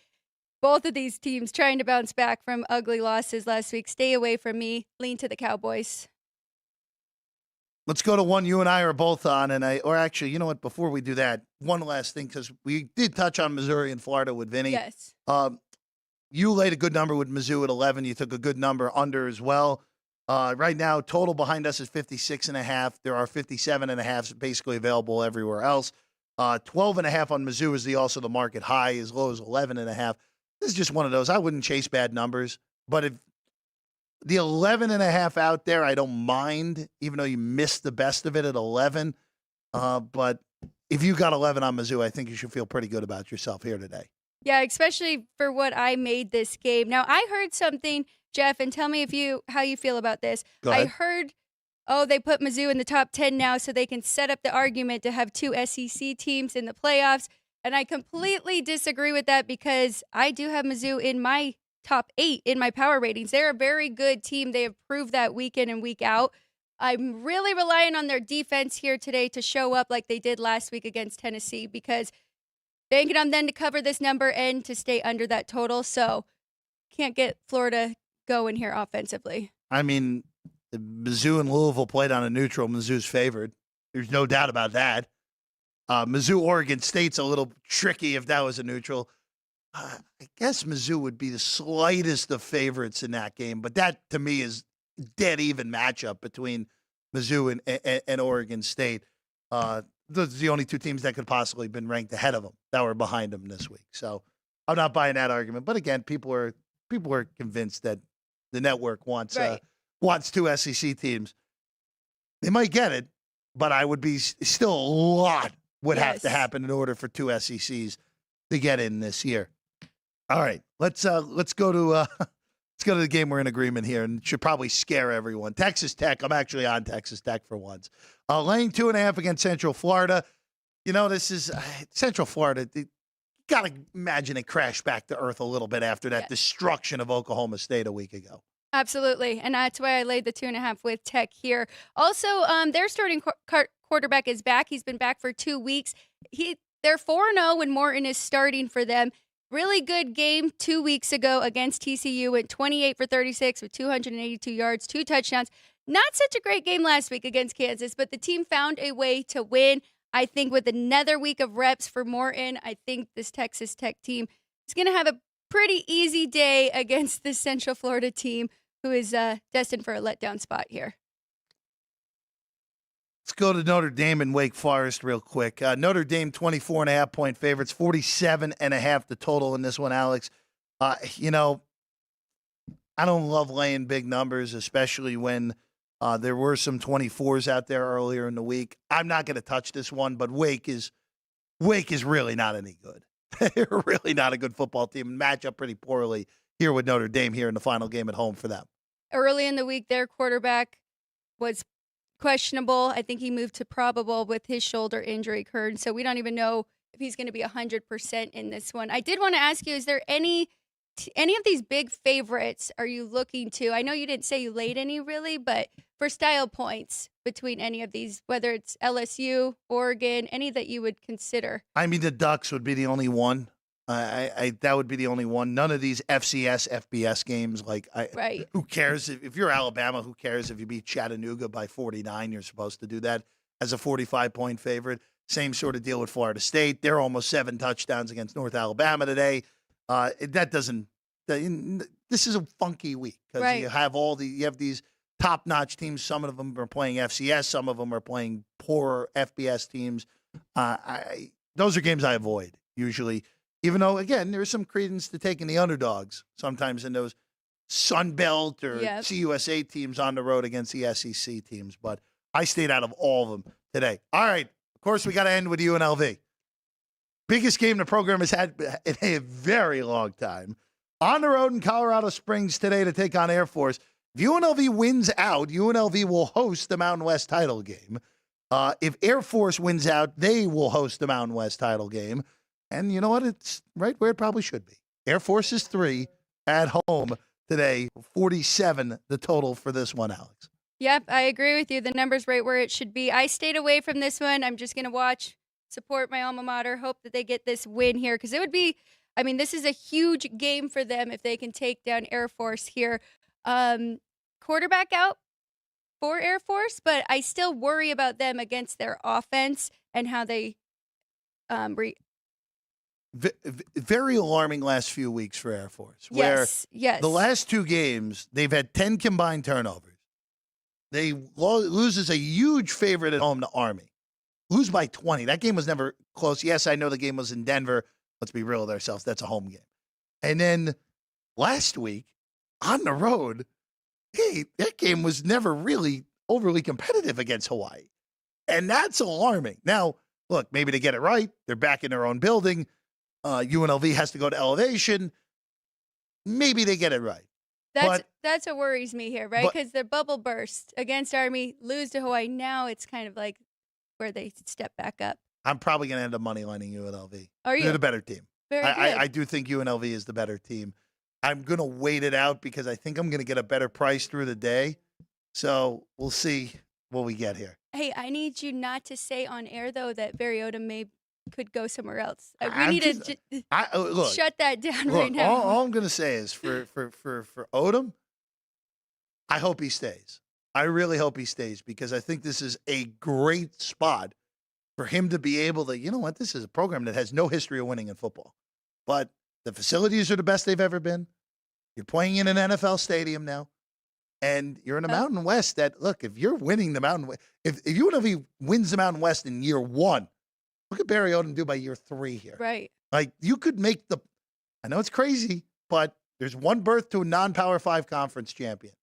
both of these teams trying to bounce back from ugly losses last week. Stay away from me. Lean to the Cowboys. Let's go to one you and I are both on, or actually, you know what? Before we do that, one last thing, because we did touch on Missouri and Florida with Vinny. Yes. You laid a good number with Mizzou at 11. You took a good number under as well. Right now, total behind us is 56.5. There are 57.5 basically available everywhere else. 12.5 on Mizzou is also the market high, as low as 11.5. This is just one of those. I wouldn't chase bad numbers, but if the 11.5 out there, I don't mind, even though you missed the best of it at 11. But if you got 11 on Mizzou, I think you should feel pretty good about yourself here today. Yeah, especially for what I made this game. Now, I heard something, Jeff, and tell me how you feel about this. Go ahead. I heard, they put Mizzou in the top 10 now so they can set up the argument to have 2 SEC teams in the playoffs. And I completely disagree with that because I do have Mizzou in my top 8 in my power ratings. They're a very good team. They have proved that week in and week out. I'm really relying on their defense here today to show up like they did last week against Tennessee because banking on them to cover this number and to stay under that total. So can't get Florida going here offensively. I mean, Mizzou and Louisville played on a neutral. Mizzou's favored. There's no doubt about that. Mizzou, Oregon State's a little tricky if that was a neutral. I guess Mizzou would be the slightest of favorites in that game, but that to me is dead even matchup between Mizzou and Oregon State. Those are the only 2 teams that could possibly have been ranked ahead of them that were behind them this week. So I'm not buying that argument. But again, people are convinced that the network wants 2 SEC teams. They might get it, but I would be still a lot would have to happen in order for 2 SECs to get in this year. All right, let's go to the game we're in agreement here, and it should probably scare everyone. Texas Tech. I'm actually on Texas Tech for once. Laying 2.5 against Central Florida. This is Central Florida. You got to imagine it crashed back to earth a little bit after that destruction of Oklahoma State a week ago. Absolutely, and that's why I laid the 2.5 with Tech here. Also, their starting quarterback is back. He's been back for 2 weeks. They're 4-0 when Morton is starting for them. Really good game 2 weeks ago against TCU. Went 28 for 36 with 282 yards, 2 touchdowns. Not such a great game last week against Kansas, but the team found a way to win. I think with another week of reps for Morton, I think this Texas Tech team is going to have a pretty easy day against this Central Florida team who is destined for a letdown spot here. Let's go to Notre Dame and Wake Forest real quick. Notre Dame 24.5-point favorites, 47.5 the total in this one, Alex. I don't love laying big numbers, especially when there were some 24s out there earlier in the week. I'm not going to touch this one, but Wake is really not any good. They're really not a good football team and match up pretty poorly here with Notre Dame here in the final game at home for them. Early in the week, their quarterback was questionable. I think he moved to probable with his shoulder injury occurred. So we don't even know if he's going to be 100% in this one. I did want to ask you, is there any of these big favorites are you looking to? I know you didn't say you laid any really, but for style points between any of these, whether it's LSU, Oregon, any that you would consider? I mean, the Ducks would be the only one. That would be the only one. None of these FCS, FBS games. Right. Who cares if you're Alabama? Who cares if you beat Chattanooga by 49? You're supposed to do that as a 45-point favorite. Same sort of deal with Florida State. They're almost 7 touchdowns against North Alabama today. This is a funky week because you have these top-notch teams. Some of them are playing FCS. Some of them are playing poor FBS teams. Those are games I avoid usually. Even though, again, there's some credence to taking the underdogs sometimes in those Sun Belt or CUSA teams on the road against the SEC teams. But I stayed out of all of them today. All right. Of course, we got to end with UNLV. Biggest game the program has had in a very long time. on the road in Colorado Springs today to take on Air Force. If UNLV wins out, UNLV will host the Mountain West title game. If Air Force wins out, they will host the Mountain West title game. And you know what? It's right where it probably should be. Air Force is 3 at home today, 47 the total for this one, Alex. Yep, I agree with you. The number's right where it should be. I stayed away from this one. I'm just going to watch, support my alma mater, hope that they get this win here because it would be, I mean, this is a huge game for them if they can take down Air Force here. Quarterback out for Air Force, but I still worry about them against their offense and how they very alarming last few weeks for Air Force. Where yes. The last 2 games, they've had 10 combined turnovers. They lose as a huge favorite at home to Army. Lose by 20. That game was never close. Yes, I know the game was in Denver. Let's be real with ourselves. That's a home game. And then last week, on the road, hey, that game was never really overly competitive against Hawaii. And that's alarming. Now, look, maybe they get it right. They're back in their own building. UNLV has to go to elevation. Maybe they get it right. That's what worries me here, right? Because their bubble burst against Army, lose to Hawaii. Now it's kind of like where they step back up. I'm probably going to end up moneylining UNLV. Are you? They're the better team. Very good. I do think UNLV is the better team. I'm going to wait it out because I think I'm going to get a better price through the day. So we'll see what we get here. Hey, I need you not to say on air, though, that Mariota could go somewhere else. We need to shut that down right now. All I'm going to say is for Odom, I hope he stays. I really hope he stays because I think this is a great spot for him to be able to, you know what, this is a program that has no history of winning in football. But the facilities are the best they've ever been. You're playing in an NFL stadium now. And you're in a Mountain West that, look, if you're winning the Mountain West, if UNLV wins the Mountain West in year 1, look at Barry Odom do by year 3 here. Right. Like, you could make I know it's crazy, but there's one berth to a non-Power 5 conference champion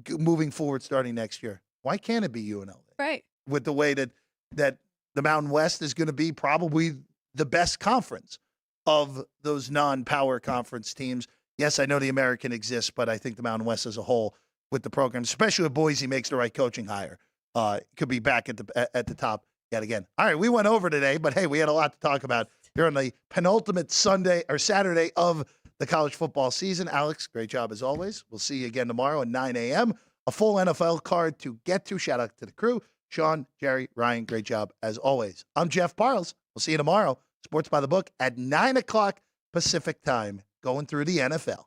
moving forward starting next year. Why can't it be UNLV? Right. With the way that the Mountain West is going to be probably the best conference of those non-power conference teams. Yes, I know the American exists, but I think the Mountain West as a whole with the program, especially if Boise makes the right coaching hire, could be back at the top yet again. All right, we went over today, but hey, we had a lot to talk about here on the penultimate Saturday of the college football season. Alex, great job as always. We'll see you again tomorrow at 9 a.m. A full NFL card to get to. Shout out to the crew. Sean, Jerry, Ryan, great job as always. I'm Jeff Parles. We'll see you tomorrow. Sports by the Book at 9 o'clock Pacific time, going through the NFL.